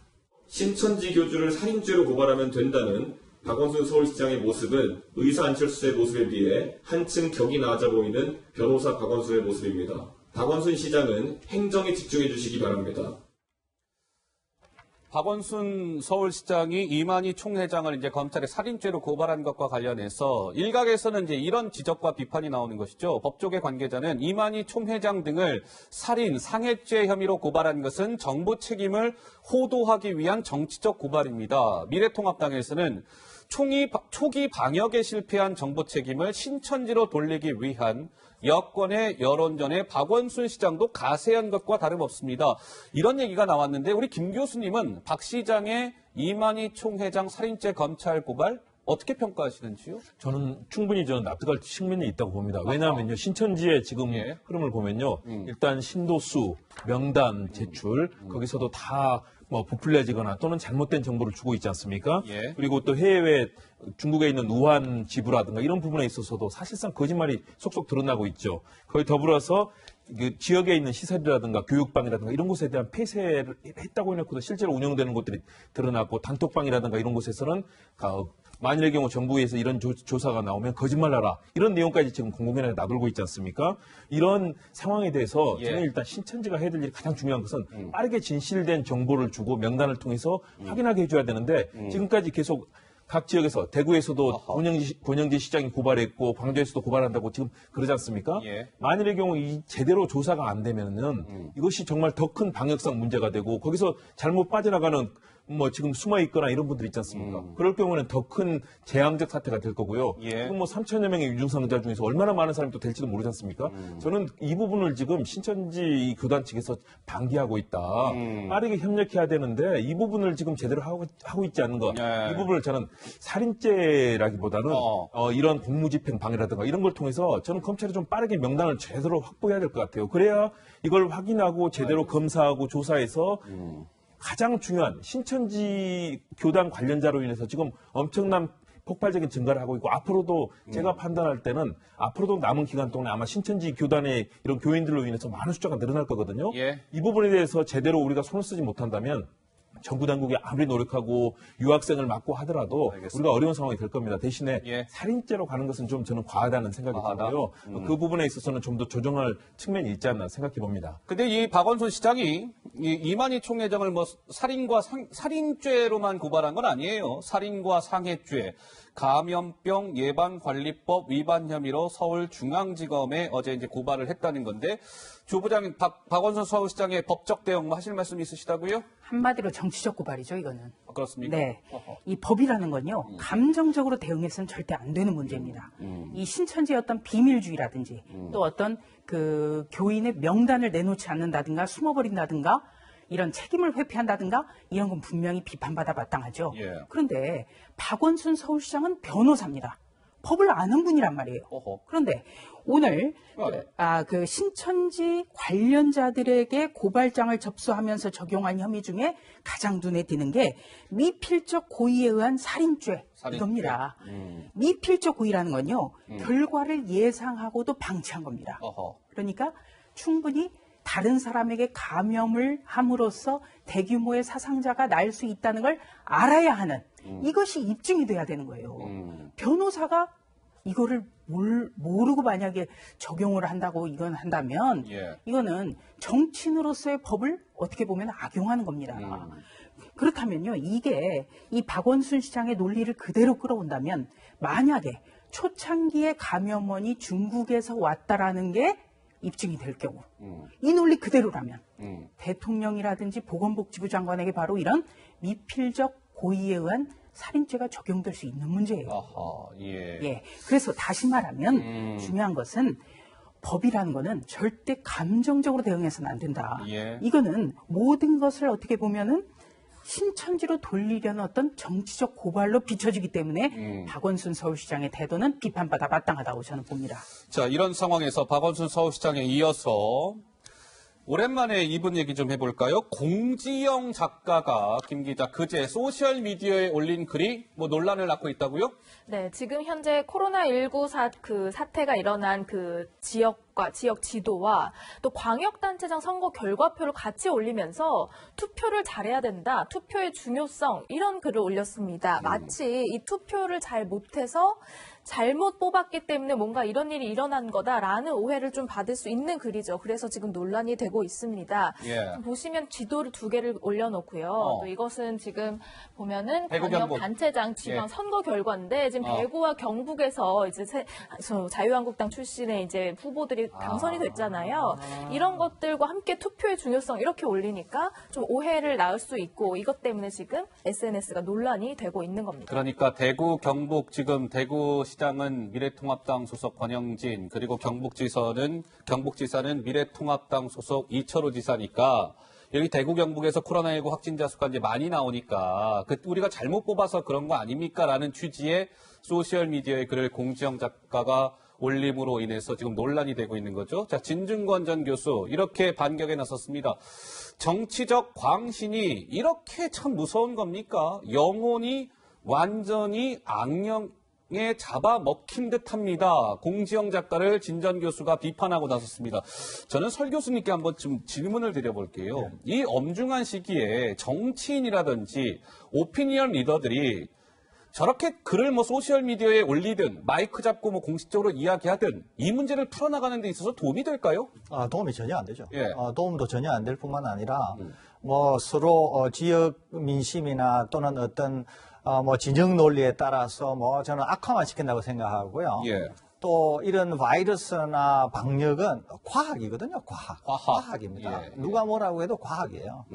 M: 신천지 교주를 살인죄로 고발하면 된다는 박원순 서울시장의 모습은 의사 안철수의 모습에 비해 한층 격이 나아져 보이는 변호사 박원순의 모습입니다. 박원순 시장은 행정에 집중해 주시기 바랍니다.
A: 박원순 서울시장이 이만희 총회장을 이제 검찰에 살인죄로 고발한 것과 관련해서 일각에서는 이제 이런 지적과 비판이 나오는 것이죠. 법조계 관계자는 이만희 총회장 등을 살인, 상해죄 혐의로 고발한 것은 정부 책임을 호도하기 위한 정치적 고발입니다. 미래통합당에서는 초기 방역에 실패한 정부 책임을 신천지로 돌리기 위한 여권의 여론전에 박원순 시장도 가세한 것과 다름없습니다. 이런 얘기가 나왔는데 우리 김 교수님은 박 시장의 이만희 총회장 살인죄 검찰 고발 어떻게 평가하시는지요?
G: 저는 충분히 납득할 측면이 있다고 봅니다. 왜냐하면요, 신천지의 지금 흐름을 보면요, 일단 신도수, 명단 제출, 거기서도 다 뭐 부풀려지거나 또는 잘못된 정보를 주고 있지 않습니까? 그리고 또 해외 중국에 있는 우한 지부라든가 이런 부분에 있어서도 사실상 거짓말이 속속 드러나고 있죠. 거기 더불어서 그 지역에 있는 시설이라든가 교육방이라든가 이런 곳에 대한 폐쇄를 했다고 해놓고도 실제로 운영되는 곳들이 드러났고 단톡방이라든가 이런 곳에서는 만일의 경우 정부에서 이런 조사가 나오면 거짓말하라 이런 내용까지 지금 공공연하게 나돌고 있지 않습니까? 이런 상황에 대해서 저는 일단 신천지가 해야 될 일이 가장 중요한 것은 빠르게 진실된 정보를 주고 명단을 통해서 확인하게 해줘야 되는데 지금까지 계속 각 지역에서 대구에서도 권영지 시장이 고발했고 광주에서도 고발한다고 지금 그러지 않습니까? 만일의 경우 제대로 조사가 안 되면은 이것이 정말 더 큰 방역상 문제가 되고 거기서 잘못 빠져나가는 뭐 지금 숨어 있거나 이런 분들 있지 않습니까? 그럴 경우는 더 큰 재앙적 사태가 될 거고요. 지금 뭐 3천여 명의 유증상자 중에서 얼마나 많은 사람이 또 될지도 모르지 않습니까? 저는 이 부분을 지금 신천지 교단 측에서 방기하고 있다. 빠르게 협력해야 되는데 이 부분을 지금 제대로 하고 있지 않는 것. 이 부분을 저는 살인죄라기보다는 이런 공무집행 방해라든가 이런 걸 통해서 저는 검찰이 좀 빠르게 명단을 제대로 확보해야 될 것 같아요. 그래야 이걸 확인하고 제대로 검사하고 조사해서 가장 중요한 신천지 교단 관련자로 인해서 지금 엄청난 폭발적인 증가를 하고 있고 앞으로도 제가 판단할 때는 앞으로도 남은 기간 동안에 아마 신천지 교단의 이런 교인들로 인해서 많은 숫자가 늘어날 거거든요. 이 부분에 대해서 제대로 우리가 손을 쓰지 못한다면 정부 당국이 아무리 노력하고 유학생을 막고 하더라도 우리가 어려운 상황이 될 겁니다. 대신에 살인죄로 가는 것은 좀 저는 과하다는 생각이 들고요. 그 부분에 있어서는 좀 더 조정할 측면이 있지 않나 생각해 봅니다.
A: 근데 이 박원순 시장이 이만희 총회장을 뭐 살인죄로만 고발한 건 아니에요. 살인과 상해죄, 감염병 예방관리법 위반 혐의로 서울중앙지검에 어제 이제 고발을 했다는 건데, 조 부장님, 박원순 서울시장의 법적 대응 뭐 하실 말씀 있으시다고요?
D: 한마디로 정치적 고발이죠, 이거는.
A: 그렇습니까?
D: 네. 이 법이라는 건요, 감정적으로 대응해서는 절대 안 되는 문제입니다. 이 신천지의 어떤 비밀주의라든지 또 어떤 그 교인의 명단을 내놓지 않는다든가 숨어버린다든가 이런 책임을 회피한다든가 이런 건 분명히 비판받아 마땅하죠.
A: 예.
D: 그런데 박원순 서울시장은 변호사입니다. 법을 아는 분이란 말이에요.
A: 어허.
D: 그런데 오늘 그 신천지 관련자들에게 고발장을 접수하면서 적용한 혐의 중에 가장 눈에 띄는 게 미필적 고의에 의한 살인죄 이겁니다. 미필적 고의라는 건요. 결과를 예상하고도 방치한 겁니다.
A: 어허.
D: 그러니까 충분히 다른 사람에게 감염을 함으로써 대규모의 사상자가 날 수 있다는 걸 알아야 하는 이것이 입증이 돼야 되는 거예요. 변호사가 이거를 모르고 만약에 적용을 한다고 이건 한다면 이거는 정치인으로서의 법을 어떻게 보면 악용하는 겁니다. 그렇다면요, 이게 이 박원순 시장의 논리를 그대로 끌어온다면 만약에 초창기에 감염원이 중국에서 왔다라는 게 입증이 될 경우 이 논리 그대로라면 대통령이라든지 보건복지부 장관에게 바로 이런 미필적 고의에 의한 살인죄가 적용될 수 있는 문제예요.
A: 아하, 예.
D: 예. 그래서 다시 말하면 중요한 것은 법이라는 거는 절대 감정적으로 대응해서는 안 된다.
A: 예.
D: 이거는 모든 것을 어떻게 보면은 신천지로 돌리려는 어떤 정치적 고발로 비춰지기 때문에 박원순 서울시장의 태도는 비판받아 마땅하다고 저는 봅니다.
A: 자, 이런 상황에서 박원순 서울시장에 이어서 오랜만에 이분 얘기 좀 해볼까요? 공지영 작가가 김 기자 그제 소셜미디어에 올린 글이 뭐 논란을 낳고 있다고요?
B: 네, 지금 현재 코로나19 사태가 일어난 그 지역과 지역 지도와 또 광역단체장 선거 결과표를 같이 올리면서 투표를 잘해야 된다, 투표의 중요성 이런 글을 올렸습니다. 마치 이 투표를 잘 못해서 잘못 뽑았기 때문에 뭔가 이런 일이 일어난 거다라는 오해를 좀 받을 수 있는 글이죠. 그래서 지금 논란이 되고 있습니다.
A: 예.
B: 보시면 지도를 2개를 올려놓고요. 또 이것은 지금 보면은
A: 대구,
B: 광역
A: 경북.
B: 단체장 지방
A: 예.
B: 선거 결과인데 지금 대구와 경북에서 이제 자유한국당 출신의 이제 후보들이 당선이 됐잖아요. 이런 것들과 함께 투표의 중요성 이렇게 올리니까 좀 오해를 낳을 수 있고 이것 때문에 지금 SNS가 논란이 되고 있는 겁니다.
A: 그러니까 대구, 경북 지금 대구시장은 미래통합당 소속 권영진 그리고 경북지사는 미래통합당 소속 이철우 지사니까 여기 대구 경북에서 코로나19 확진자 수가 이제 많이 나오니까 우리가 잘못 뽑아서 그런 거 아닙니까라는 취지의 소셜미디어에 글을 공지영 작가가 올림으로 인해서 지금 논란이 되고 있는 거죠. 자, 진중권 전 교수 이렇게 반격에 나섰습니다. 정치적 광신이 이렇게 참 무서운 겁니까? 영혼이 완전히 악령에 잡아먹힌 듯합니다. 공지영 작가를 진 전 교수가 비판하고 나섰습니다. 저는 설 교수님께 한번 좀 질문을 드려볼게요. 이 엄중한 시기에 정치인이라든지 오피니언 리더들이 저렇게 글을 뭐 소셜미디어에 올리든 마이크 잡고 뭐 공식적으로 이야기하든 이 문제를 풀어나가는 데 있어서 도움이 될까요?
C: 도움이 전혀 안 되죠.
A: 예.
C: 도움도 전혀 안 될 뿐만 아니라 뭐 서로 지역 민심이나 또는 어떤 뭐 진영 논리에 따라서 뭐 저는 악화만 시킨다고 생각하고요.
A: 예.
C: 또 이런 바이러스나 방역은 과학이거든요. 과학입니다.
A: 예.
C: 누가 뭐라고 해도 과학이에요.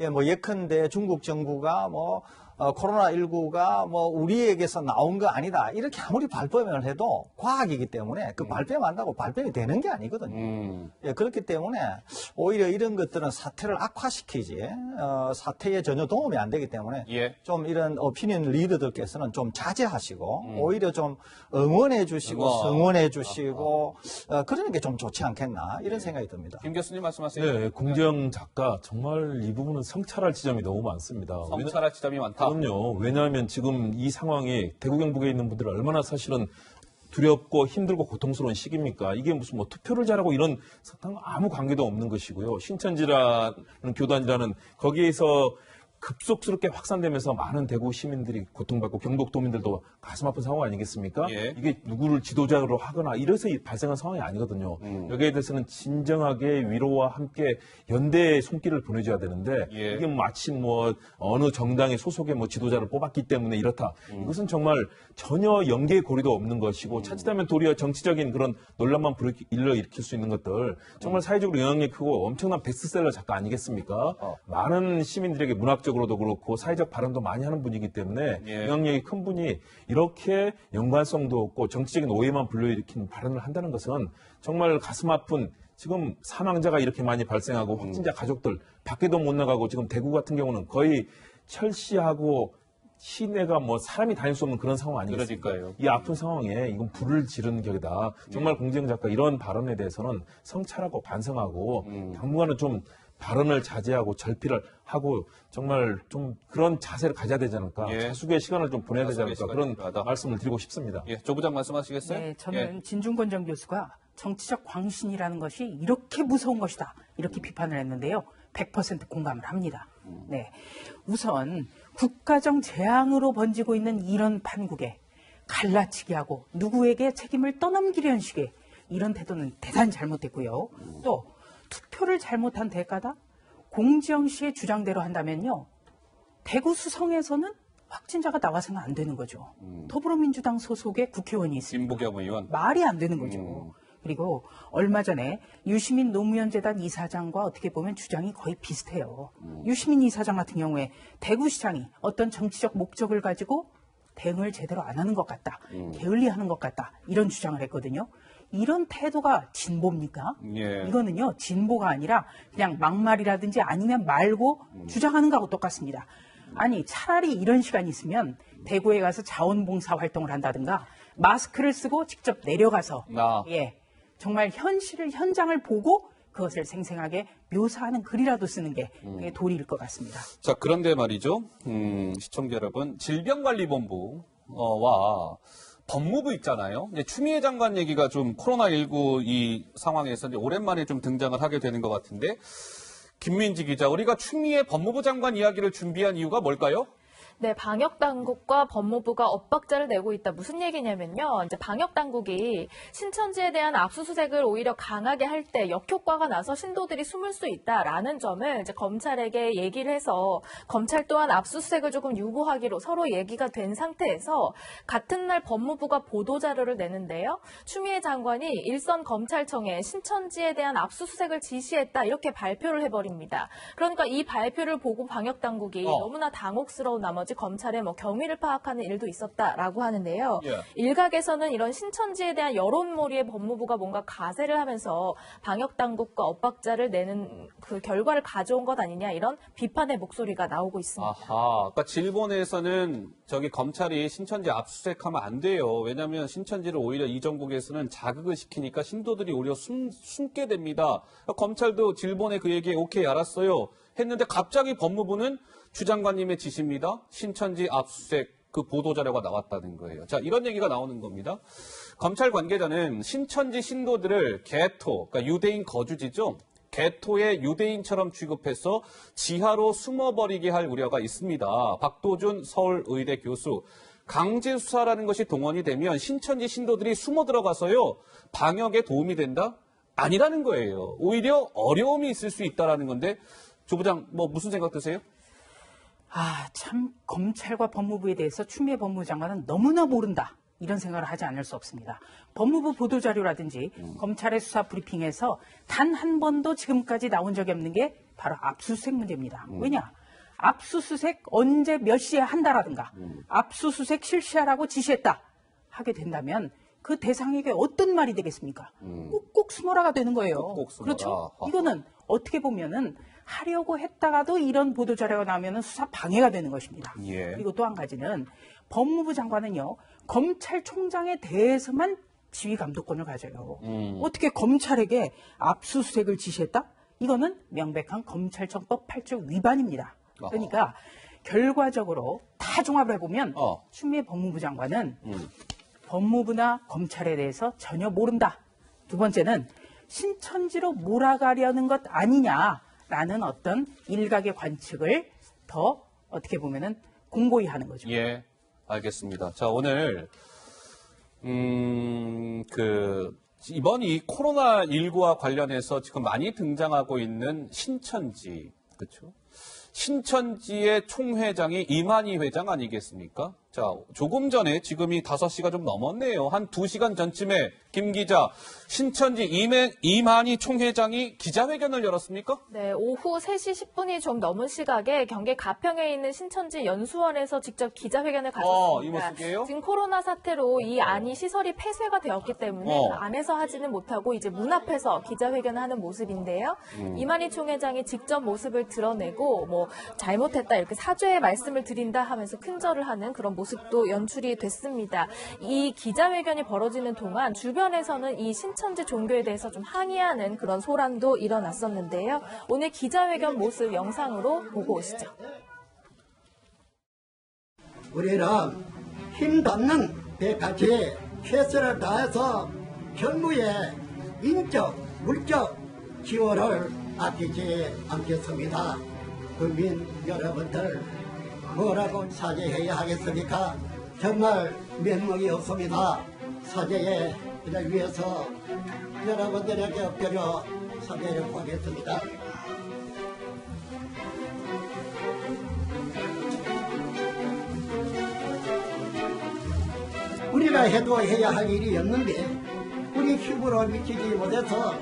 C: 예, 뭐 예컨대 중국 정부가 뭐 코로나19가 뭐 우리에게서 나온 거 아니다. 이렇게 아무리 발뺌을 해도 과학이기 때문에 그 발뺌한다고 발뺌이 되는 게 아니거든요. 예, 그렇기 때문에 오히려 이런 것들은 사태를 악화시키지 사태에 전혀 도움이 안 되기 때문에 좀 이런 오피니언 리더들께서는 좀 자제하시고 오히려 좀 응원해 주시고 성원해 주시고 그러는 게 좀 좋지 않겠나 이런 생각이 듭니다.
A: 김 교수님 말씀하세요.
G: 네, 공지영 작가 정말 이 부분은 성찰할 지점이 너무 많습니다.
A: 성찰할 지점이 많다.
G: 그럼요. 왜냐하면 지금 이 상황이 대구 경북에 있는 분들은 얼마나 사실은 두렵고 힘들고 고통스러운 시기입니까? 이게 무슨 뭐 투표를 잘하고 이런 아무 관계도 없는 것이고요. 신천지라는 교단이라는 거기에서 급속스럽게 확산되면서 많은 대구 시민들이 고통받고 경북도민들도 가슴 아픈 상황 아니겠습니까?
A: 예.
G: 이게 누구를 지도자로 하거나 이래서 발생한 상황이 아니거든요. 여기에 대해서는 진정하게 위로와 함께 연대의 손길을 보내줘야 되는데
A: 예.
G: 이게 마침 어느 정당의 소속의 지도자를 뽑았기 때문에 이렇다. 이것은 정말 전혀 연계의 고리도 없는 것이고 자칫하면 도리어 정치적인 그런 논란만 일으킬 수 있는 것들 정말 사회적으로 영향력이 크고 엄청난 베스트셀러 작가 아니겠습니까? 많은 시민들에게 문학적으로도 그렇고 사회적 발언도 많이 하는 분이기 때문에
A: 예.
G: 영향력이 큰 분이 이렇게 연관성도 없고 정치적인 오해만 불러일으키는 발언을 한다는 것은 정말 가슴 아픈 지금 사망자가 이렇게 많이 발생하고 확진자 가족들 밖에도 못 나가고 지금 대구 같은 경우는 거의 철시하고 시내가 사람이 다닐 수 없는 그런 상황 아니겠습니까?
A: 그러니까요.
G: 이 아픈 상황에 이건 불을 지르는 격이다. 정말 공정 작가 이런 발언에 대해서는 성찰하고 반성하고 당분간은 좀 발언을 자제하고 절필을 하고 정말 좀 그런 자세를 가져야 되지 않을까.
A: 예.
G: 자숙의 시간을 좀 보내야 되지 않을까.
A: 자숙의
G: 그런
A: 시간이 필요하다.
G: 말씀을 드리고 싶습니다.
A: 예, 조 부장 말씀하시겠어요?
D: 네, 저는
A: 예.
D: 진중권 전 교수가 정치적 광신이라는 것이 이렇게 무서운 것이다. 이렇게 비판을 했는데요. 100% 공감을 합니다. 네. 우선 국가적 재앙으로 번지고 있는 이런 판국에 갈라치기하고 누구에게 책임을 떠넘기려는 식의 이런 태도는 대단히 잘못됐고요. 또 투표를 잘못한 대가다? 공지영 씨의 주장대로 한다면요. 대구 수성에서는 확진자가 나와서는 안 되는 거죠. 더불어민주당 소속의 국회의원이 있습니다.
A: 김부겸 의원.
D: 말이 안 되는 거죠. 그리고 얼마 전에 유시민 노무현재단 이사장과 어떻게 보면 주장이 거의 비슷해요. 유시민 이사장 같은 경우에 대구시장이 어떤 정치적 목적을 가지고 대응을 제대로 안 하는 것 같다. 게을리하는 것 같다. 이런 주장을 했거든요. 이런 태도가 진보입니까?
A: 예.
D: 이거는요. 진보가 아니라 그냥 막말이라든지 아니면 말고 주장하는 거하고 똑같습니다. 아니 차라리 이런 시간이 있으면 대구에 가서 자원봉사 활동을 한다든가 마스크를 쓰고 직접 내려가서 예 정말 현장을 보고 그것을 생생하게 묘사하는 글이라도 쓰는 게 그게 도리일 것 같습니다.
A: 자, 그런데 말이죠. 시청자 여러분, 질병관리본부와 법무부 있잖아요. 이제 추미애 장관 얘기가 좀 코로나19 이 상황에서 이제 오랜만에 좀 등장을 하게 되는 것 같은데, 김민지 기자, 우리가 추미애 법무부 장관 이야기를 준비한 이유가 뭘까요?
B: 네, 방역당국과 법무부가 엇박자를 내고 있다. 무슨 얘기냐면요. 이제 방역당국이 신천지에 대한 압수수색을 오히려 강하게 할 때 역효과가 나서 신도들이 숨을 수 있다라는 점을 이제 검찰에게 얘기를 해서 검찰 또한 압수수색을 조금 유보하기로 서로 얘기가 된 상태에서 같은 날 법무부가 보도자료를 내는데요. 추미애 장관이 일선 검찰청에 신천지에 대한 압수수색을 지시했다. 이렇게 발표를 해버립니다. 그러니까 이 발표를 보고 방역당국이 너무나 당혹스러운 나머지 검찰의 경위를 파악하는 일도 있었다라고 하는데요.
A: 예.
B: 일각에서는 이런 신천지에 대한 여론몰이에 법무부가 뭔가 가세를 하면서 방역당국과 엇박자를 내는 그 결과를 가져온 것 아니냐 이런 비판의 목소리가 나오고 있습니다.
A: 아하, 그러니까 질본에서는 저기 검찰이 신천지 압수수색하면 안 돼요. 왜냐하면 신천지를 오히려 이 정국에서는 자극을 시키니까 신도들이 오히려 숨게 됩니다. 그러니까 검찰도 질본의 그 얘기에 오케이 알았어요. 했는데 갑자기 법무부는 추 장관님의 지시입니다. 신천지 압수수색 그 보도자료가 나왔다는 거예요. 자, 이런 얘기가 나오는 겁니다. 검찰 관계자는 신천지 신도들을 개토, 그러니까 유대인 거주지죠. 개토의 유대인처럼 취급해서 지하로 숨어버리게 할 우려가 있습니다. 박도준 서울의대 교수. 강제 수사라는 것이 동원이 되면 신천지 신도들이 숨어 들어가서요. 방역에 도움이 된다? 아니라는 거예요. 오히려 어려움이 있을 수 있다라는 건데 조 부장 무슨 생각 드세요?
D: 참 검찰과 법무부에 대해서 추미애 법무부 장관은 너무나 모른다. 이런 생각을 하지 않을 수 없습니다. 법무부 보도자료라든지 검찰의 수사 브리핑에서 단 한 번도 지금까지 나온 적이 없는 게 바로 압수수색 문제입니다. 왜냐? 압수수색 언제 몇 시에 한다라든가 압수수색 실시하라고 지시했다 하게 된다면 그 대상에게 어떤 말이 되겠습니까? 꾹꾹 숨어라가 되는 거예요.
A: 꾹꾹 숨어라.
D: 그렇죠? 이거는 어떻게 보면은 하려고 했다가도 이런 보도자료가 나오면 수사 방해가 되는 것입니다.
A: 예.
D: 그리고 또 한 가지는 법무부 장관은요. 검찰총장에 대해서만 지휘감독권을 가져요. 어떻게 검찰에게 압수수색을 지시했다? 이거는 명백한 검찰청법 8조 위반입니다. 그러니까 결과적으로 다 종합을 해보면 추미애 법무부 장관은 법무부나 검찰에 대해서 전혀 모른다. 두 번째는 신천지로 몰아가려는 것 아니냐라는 어떤 일각의 관측을 더 어떻게 보면은 공고히 하는 거죠.
A: 예, 알겠습니다. 자, 오늘 이번 이 코로나19와 관련해서 지금 많이 등장하고 있는 신천지, 그렇죠? 신천지의 총회장이 이만희 회장 아니겠습니까? 자, 조금 전에 지금이 5시가 좀 넘었네요. 한 2시간 전쯤에 김 기자, 신천지 이만희 총회장이 기자회견을 열었습니까?
B: 네, 오후 3시 10분이 좀 넘은 시각에 경기 가평에 있는 신천지 연수원에서 직접 기자회견을 가졌습니다.
A: 이 모습이에요?
B: 지금 코로나 사태로 이 안이 시설이 폐쇄가 되었기 때문에 안에서 하지는 못하고 이제 문 앞에서 기자회견을 하는 모습인데요. 이만희 총회장이 직접 모습을 드러내고 뭐 잘못했다 이렇게 사죄의 말씀을 드린다 하면서 큰절을 하는 그런 모습도 연출이 됐습니다. 이 기자회견이 벌어지는 동안 주변에서는 이 신천지 종교에 대해서 좀 항의하는 그런 소란도 일어났었는데요. 오늘 기자회견 모습 영상으로 보고 오시죠.
N: 우리는 힘닿는 데까지 최선을 다해서 정부의 인적, 물적 지원을 아끼지 않겠습니다. 국민 여러분들 뭐라고 사죄해야 하겠습니까? 정말 면목이 없습니다. 사죄를 위해서 여러분들에게 엎드려 사죄를 구하겠습니다. 우리가 해도 해야 할 일이 없는데 우리 힘으로 미치지 못해서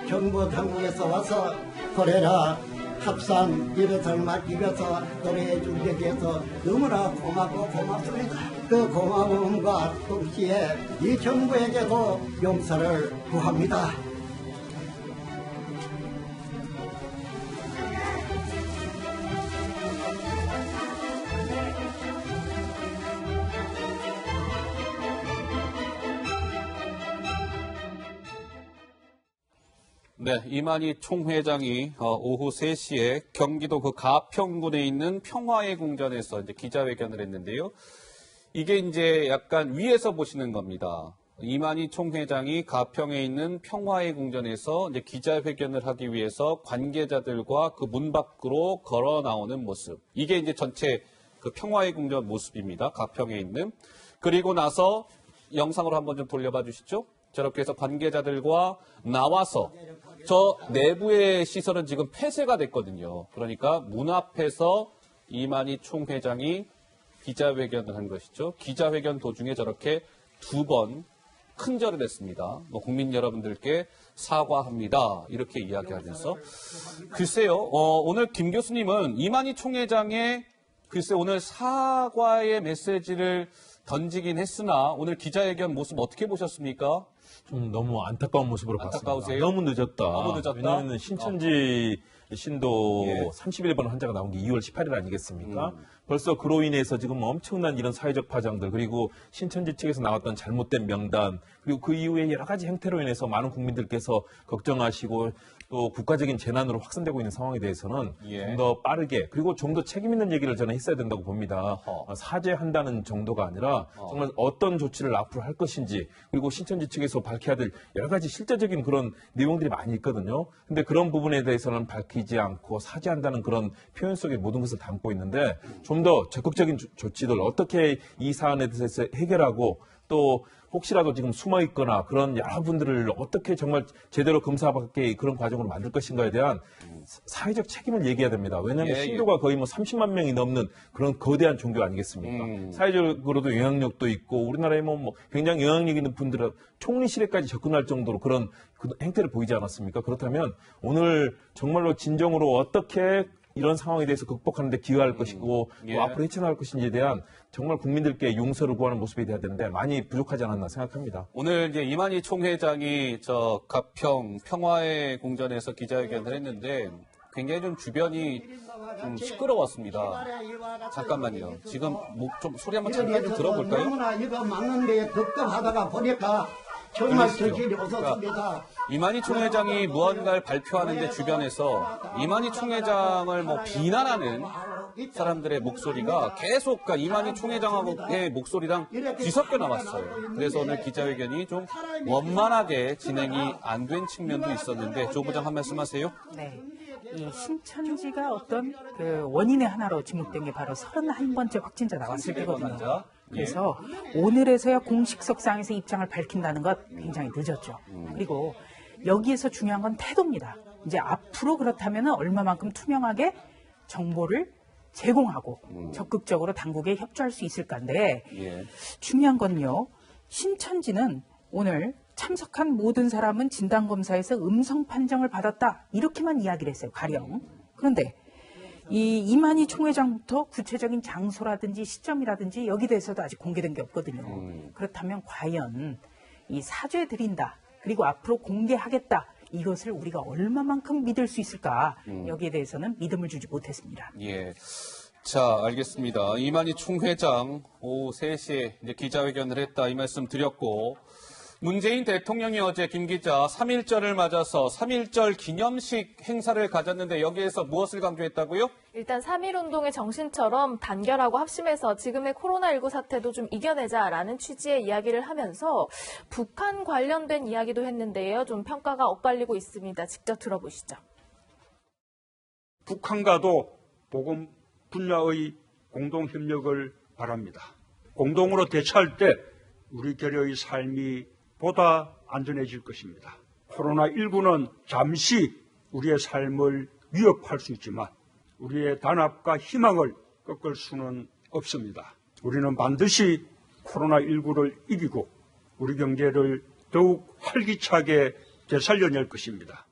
N: 정부 당국에서 와서 노래라 합산 이것을 맡기면서 노래해 준 데 대해서 너무나 고맙고 고맙습니다. 그 고마움과 동시에 이 정부에게도 용서를 구합니다.
A: 네, 이만희 총회장이 오후 3시에 경기도 그 가평군에 있는 평화의 궁전에서 이제 기자회견을 했는데요. 이게 이제 약간 위에서 보시는 겁니다. 이만희 총회장이 가평에 있는 평화의 궁전에서 이제 기자회견을 하기 위해서 관계자들과 그 문 밖으로 걸어 나오는 모습. 이게 이제 전체 그 평화의 궁전 모습입니다. 가평에 있는. 그리고 나서 영상으로 한번 좀 돌려봐 주시죠. 저렇게 해서 관계자들과 나와서 저 내부의 시설은 지금 폐쇄가 됐거든요. 그러니까 문 앞에서 이만희 총회장이 기자회견을 한 것이죠. 기자회견 도중에 저렇게 2번 큰절을 했습니다. 국민 여러분들께 사과합니다. 이렇게 이야기하면서. 글쎄요, 오늘 김 교수님은 이만희 총회장의 글쎄 오늘 사과의 메시지를 던지긴 했으나 오늘 기자회견 모습 어떻게 보셨습니까?
G: 좀 너무 안타까운 모습으로
A: 안타까우세요?
G: 봤습니다. 너무 늦었다.
A: 너무 늦었다.
G: 왜냐하면 신천지 신도 31번 환자가 나온 게 2월 18일 아니겠습니까? 벌써 그로 인해서 지금 엄청난 이런 사회적 파장들 그리고 신천지 측에서 나왔던 잘못된 명단 그리고 그 이후에 여러 가지 행태로 인해서 많은 국민들께서 걱정하시고 또 국가적인 재난으로 확산되고 있는 상황에 대해서는 좀 더 빠르게 그리고 좀 더 책임 있는 얘기를 저는 했어야 된다고 봅니다. 사죄한다는 정도가 아니라 정말 어떤 조치를 앞으로 할 것인지 그리고 신천지 측에서 밝혀야 될 여러 가지 실제적인 그런 내용들이 많이 있거든요. 근데 그런 부분에 대해서는 밝히지 않고 사죄한다는 그런 표현 속에 모든 것을 담고 있는데 좀 더 적극적인 조치들 어떻게 이 사안에 대해서 해결하고 또 혹시라도 지금 숨어 있거나 그런 여러분들을 어떻게 정말 제대로 검사받게 그런 과정으로 만들 것인가에 대한 사회적 책임을 얘기해야 됩니다. 왜냐하면 신도가 거의 30만 명이 넘는 그런 거대한 종교 아니겠습니까? 사회적으로도 영향력도 있고 우리나라에 굉장히 영향력 있는 분들은 총리실에까지 접근할 정도로 그런 행태를 보이지 않았습니까? 그렇다면 오늘 정말로 진정으로 어떻게 이런 상황에 대해서 극복하는 데 기여할 것이고 또 앞으로 헤쳐나갈 것인지에 대한 정말 국민들께 용서를 구하는 모습이 돼야 되는데 많이 부족하지 않았나 생각합니다.
A: 오늘 이제 이만희 총회장이 저 가평 평화의 궁전에서 기자회견을 했는데 굉장히 좀 주변이 좀 시끄러웠습니다. 잠깐만요. 지금 좀 소리 한번 잠깐 좀 들어볼까요?
N: 너무나 이거 막는데 급급하다가 보니까 정말 정신이 없었습니다.
A: 그러니까 이만희 총회장이 무언가를 발표하는데 주변에서 이만희 총회장을 비난하는 사람들의 목소리가 계속 그러니까 이만희 총회장의 목소리랑 뒤섞여 나왔어요. 그래서 오늘 기자회견이 좀 원만하게 진행이 안 된 측면도 있었는데 조 부장 한 말씀 하세요.
D: 네. 이 신천지가 어떤 그 원인의 하나로 지목된 게 바로 31번째 확진자 나왔을 때거든요. 그래서 오늘에서야 공식석상에서 입장을 밝힌다는 것 굉장히 늦었죠. 그리고 여기에서 중요한 건 태도입니다. 이제 앞으로 그렇다면 얼마만큼 투명하게 정보를 제공하고 적극적으로 당국에 협조할 수 있을까인데 중요한 건요. 신천지는 오늘 참석한 모든 사람은 진단검사에서 음성 판정을 받았다. 이렇게만 이야기를 했어요. 가령. 그런데 이 이만희 총회장부터 구체적인 장소라든지 시점이라든지 여기 대해서도 아직 공개된 게 없거든요. 그렇다면 과연 이 사죄 드린다. 그리고 앞으로 공개하겠다. 이것을 우리가 얼마만큼 믿을 수 있을까? 여기에 대해서는 믿음을 주지 못했습니다.
A: 예. 자, 알겠습니다. 이만희 총회장 오후 3시에 이제 기자회견을 했다 이 말씀 드렸고 문재인 대통령이 어제 김 기자 3.1절을 맞아서 3.1절 기념식 행사를 가졌는데 여기에서 무엇을 강조했다고요?
B: 일단 3.1운동의 정신처럼 단결하고 합심해서 지금의 코로나19 사태도 좀 이겨내자라는 취지의 이야기를 하면서 북한 관련된 이야기도 했는데요. 좀 평가가 엇갈리고 있습니다. 직접 들어보시죠.
K: 북한과도 보건 분야의 공동협력을 바랍니다. 공동으로 대처할 때 우리 결의 삶이 보다 안전해질 것입니다. 코로나19는 잠시 우리의 삶을 위협할 수 있지만 우리의 단합과 희망을 꺾을 수는 없습니다. 우리는 반드시 코로나19를 이기고 우리 경제를 더욱 활기차게 되살려낼 것입니다.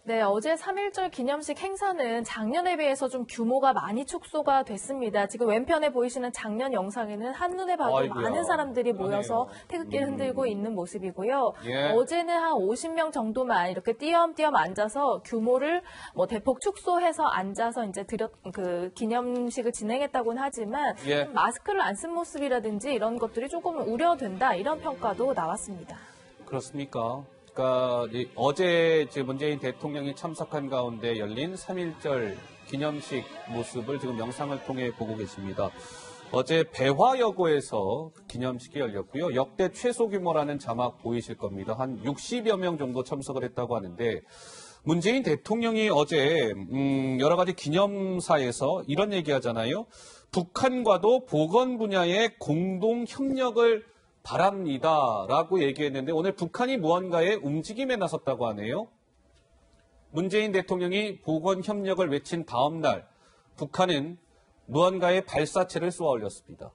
B: 네, 어제 3.1절 기념식 행사는 작년에 비해서 좀 규모가 많이 축소가 됐습니다. 지금 왼편에 보이시는 작년 영상에는 한눈에 봐도
A: 아이고야.
B: 많은 사람들이 모여서 태극기를 흔들고 있는 모습이고요.
A: 예.
B: 어제는 한 50명 정도만 이렇게 띄엄띄엄 앉아서 규모를 뭐 대폭 축소해서 앉아서 이제 그 기념식을 진행했다고는 하지만
A: 예.
B: 마스크를 안 쓴 모습이라든지 이런 것들이 조금 우려된다 이런 평가도 나왔습니다.
A: 그렇습니까? 그러니까 어제 문재인 대통령이 참석한 가운데 열린 3.1절 기념식 모습을 지금 영상을 통해 보고 계십니다. 어제 배화여고에서 기념식이 열렸고요. 역대 최소 규모라는 자막 보이실 겁니다. 한 60여 명 정도 참석을 했다고 하는데 문재인 대통령이 어제 여러 가지 기념사에서 이런 얘기하잖아요. 북한과도 보건 분야의 공동 협력을 바랍니다라고 얘기했는데 오늘 북한이 무언가의 움직임에 나섰다고 하네요. 문재인 대통령이 보건 협력을 외친 다음 날 북한은 무언가의 발사체를 쏘아 올렸습니다.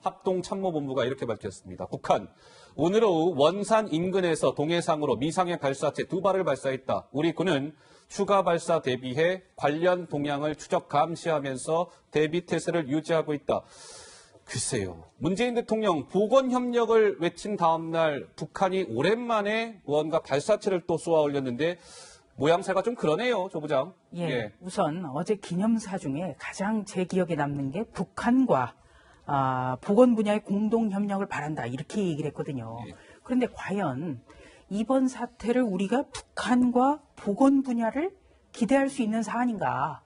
A: 합동참모본부가 이렇게 밝혔습니다. 북한, 오늘 오후 원산 인근에서 동해상으로 미상의 발사체 2발을 발사했다. 우리 군은 추가 발사 대비해 관련 동향을 추적 감시하면서 대비 태세를 유지하고 있다. 글쎄요. 문재인 대통령 보건협력을 외친 다음 날 북한이 오랜만에 무언가 발사체를 또 쏘아 올렸는데 모양새가 좀 그러네요. 조 부장.
D: 예. 우선 어제 기념사 중에 가장 제 기억에 남는 게 북한과 보건 분야의 공동협력을 바란다. 이렇게 얘기를 했거든요. 그런데 과연 이번 사태를 우리가 북한과 보건 분야를 기대할 수 있는 사안인가?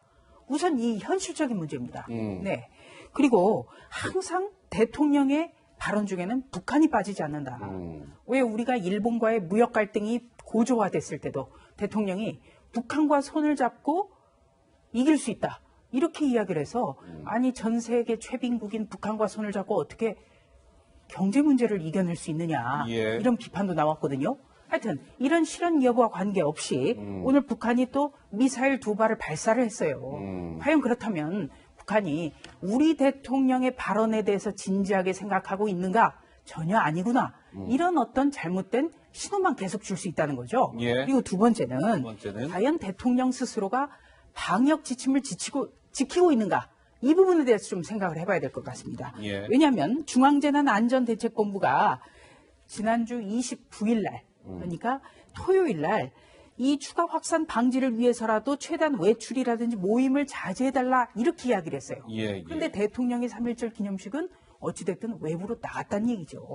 D: 우선 이 현실적인 문제입니다. 네. 그리고 항상 대통령의 발언 중에는 북한이 빠지지 않는다. 왜 우리가 일본과의 무역 갈등이 고조화됐을 때도 대통령이 북한과 손을 잡고 이길 수 있다. 이렇게 이야기를 해서 아니 전 세계 최빈국인 북한과 손을 잡고 어떻게 경제 문제를 이겨낼 수 있느냐.
A: 예.
D: 이런 비판도 나왔거든요. 하여튼 이런 실현 여부와 관계없이 오늘 북한이 또 미사일 2발을 발사를 했어요. 과연 그렇다면 북한이 우리 대통령의 발언에 대해서 진지하게 생각하고 있는가? 전혀 아니구나. 이런 어떤 잘못된 신호만 계속 줄 수 있다는 거죠.
A: 예.
D: 그리고 두 번째는 과연 대통령 스스로가 방역 지침을 지키고 있는가? 이 부분에 대해서 좀 생각을 해봐야 될 것 같습니다.
A: 예.
D: 왜냐하면 중앙재난안전대책본부가 지난주 29일 날, 그러니까 토요일 날 이 추가 확산 방지를 위해서라도 최대한 외출이라든지 모임을 자제해달라 이렇게 이야기를 했어요.
A: 예.
D: 그런데 대통령의 3.1절 기념식은 어찌됐든 외부로 나갔다는 얘기죠.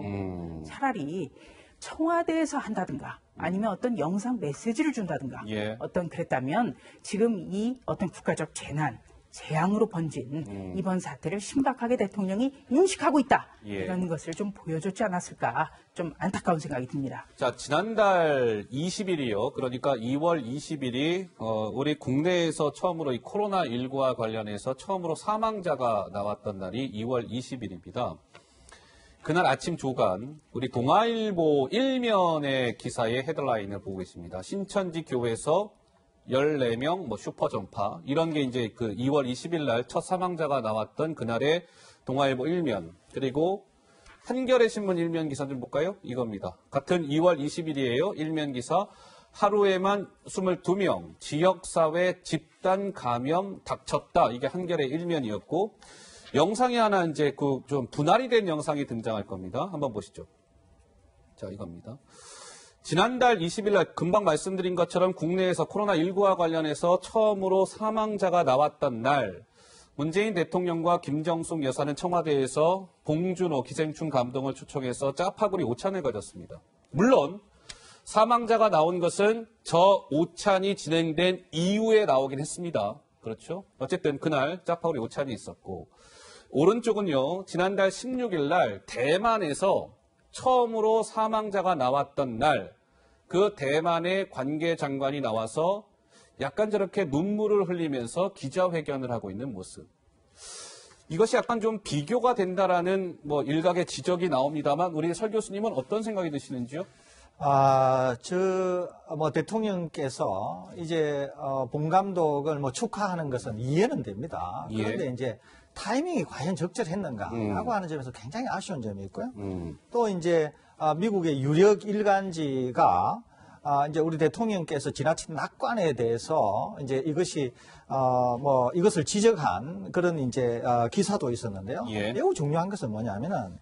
D: 차라리 청와대에서 한다든가 아니면 어떤 영상 메시지를 준다든가
A: 예.
D: 어떤 그랬다면 지금 이 어떤 국가적 재난 재앙으로 번진 이번 사태를 심각하게 대통령이 인식하고 있다.
A: 예.
D: 이런 것을 좀 보여줬지 않았을까 좀 안타까운 생각이 듭니다.
A: 자, 지난달 20일이요. 그러니까 2월 20일이 우리 국내에서 처음으로 이 코로나19와 관련해서 처음으로 사망자가 나왔던 날이 2월 20일입니다. 그날 아침 조간 우리 동아일보 1면의 기사의 헤드라인을 보고 있습니다. 신천지 교회에서 14명 슈퍼 전파 이런 게 이제 그 2월 20일 날 첫 사망자가 나왔던 그날의 동아일보 1면 그리고 한겨레 신문 1면 기사 좀 볼까요? 이겁니다. 같은 2월 20일이에요. 1면 기사 하루에만 22명 지역사회 집단 감염 닥쳤다. 이게 한겨레 1면이었고 영상이 하나 이제 그 좀 분할이 된 영상이 등장할 겁니다. 한번 보시죠. 자, 이겁니다. 지난달 20일 날 금방 말씀드린 것처럼 국내에서 코로나19와 관련해서 처음으로 사망자가 나왔던 날 문재인 대통령과 김정숙 여사는 청와대에서 봉준호 기생충 감독을 초청해서 짜파구리 오찬을 가졌습니다. 물론 사망자가 나온 것은 저 오찬이 진행된 이후에 나오긴 했습니다. 그렇죠? 어쨌든 그날 짜파구리 오찬이 있었고 오른쪽은요. 지난달 16일 날 대만에서 처음으로 사망자가 나왔던 날 그 대만의 관계장관이 나와서 약간 저렇게 눈물을 흘리면서 기자회견을 하고 있는 모습. 이것이 약간 좀 비교가 된다라는 일각의 지적이 나옵니다만 우리 설 교수님은 어떤 생각이 드시는지요?
C: 대통령께서 이제 봉 감독을 축하하는 것은 이해는 됩니다. 그런데 이제 타이밍이 과연 적절했는가라고 하는 점에서 굉장히 아쉬운 점이 있고요. 또 이제 미국의 유력 일간지가 이제 우리 대통령께서 지나친 낙관에 대해서 이제 이것이 이것을 지적한 그런 이제 기사도 있었는데요.
A: 예.
C: 매우 중요한 것은 뭐냐면은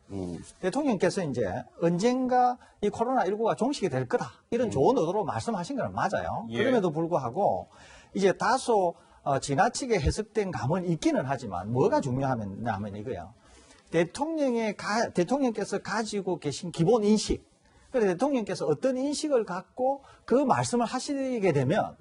C: 대통령께서 이제 언젠가 이 코로나19가 종식이 될 거다 이런 좋은 의도로 말씀하신 건 맞아요.
A: 예.
C: 그럼에도 불구하고 이제 다소 지나치게 해석된 감은 있기는 하지만 뭐가 중요하냐면 이거예요. 대통령께서 가지고 계신 기본 인식, 그래서 대통령께서 어떤 인식을 갖고 그 말씀을 하시게 되면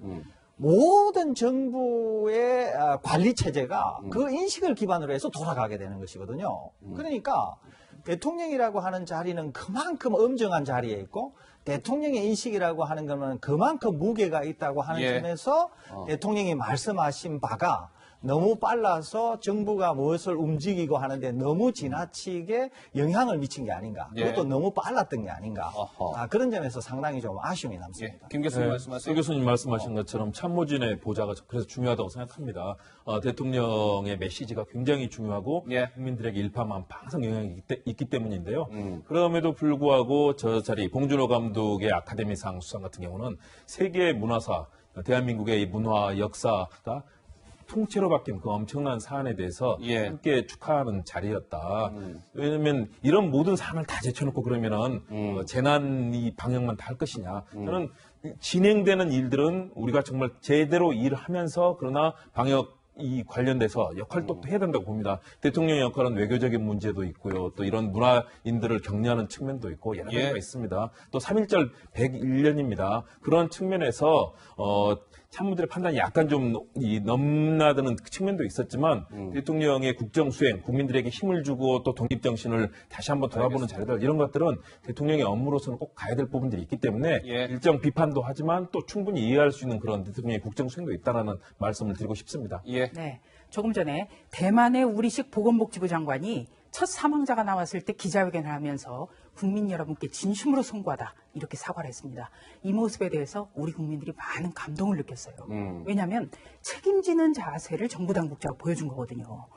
C: 모든 정부의 관리 체제가 그 인식을 기반으로 해서 돌아가게 되는 것이거든요. 그러니까 대통령이라고 하는 자리는 그만큼 엄정한 자리에 있고 대통령의 인식이라고 하는 것은 그만큼 무게가 있다고 하는
A: 예.
C: 점에서 대통령이 말씀하신 바가 너무 빨라서 정부가 무엇을 움직이고 하는데 너무 지나치게 영향을 미친 게 아닌가.
A: 예.
C: 그것도 너무 빨랐던 게 아닌가.
A: 어허.
C: 그런 점에서 상당히 좀 아쉬움이 남습니다.
A: 김 교수님 말씀하세요.
G: 설 교수님 말씀하신 것처럼 참모진의 보좌가 그래서 중요하다고 생각합니다. 대통령의 메시지가 굉장히 중요하고
A: 예.
G: 국민들에게 일파만파 항상 영향이 있기 때문인데요. 그럼에도 불구하고 저 자리 봉준호 감독의 아카데미상 수상 같은 경우는 세계 문화사, 대한민국의 이 문화 역사가 통째로 바뀐 그 엄청난 사안에 대해서
A: 예.
G: 함께 축하하는 자리였다. 왜냐하면 이런 모든 사안을 다 제쳐놓고 그러면은 재난 이 방역만 다 할 것이냐. 저는 진행되는 일들은 우리가 정말 제대로 일을 하면서 그러나 방역 이 관련돼서 역할도 해야 된다고 봅니다. 대통령의 역할은 외교적인 문제도 있고요. 또 이런 문화인들을 격려하는 측면도 있고 여러 가지가 있습니다. 또 3.1절 101년입니다. 그런 측면에서 참모들의 판단이 약간 좀 넘나드는 측면도 있었지만 대통령의 국정수행, 국민들에게 힘을 주고 또 독립정신을 다시 한번 돌아보는 자리들 이런 것들은 대통령의 업무로서는 꼭 가야 될 부분들이 있기 때문에 일정 비판도 하지만 또 충분히 이해할 수 있는 그런 대통령의 국정수행도 있다는 말씀을 드리고 싶습니다.
D: 네, 조금 전에 대만의 우리식 보건복지부 장관이 첫 사망자가 나왔을 때 기자회견을 하면서 국민 여러분께 진심으로 송구하다 이렇게 사과를 했습니다. 이 모습에 대해서 우리 국민들이 많은 감동을 느꼈어요. 왜냐하면 책임지는 자세를 정부 당국자가 보여준 거거든요.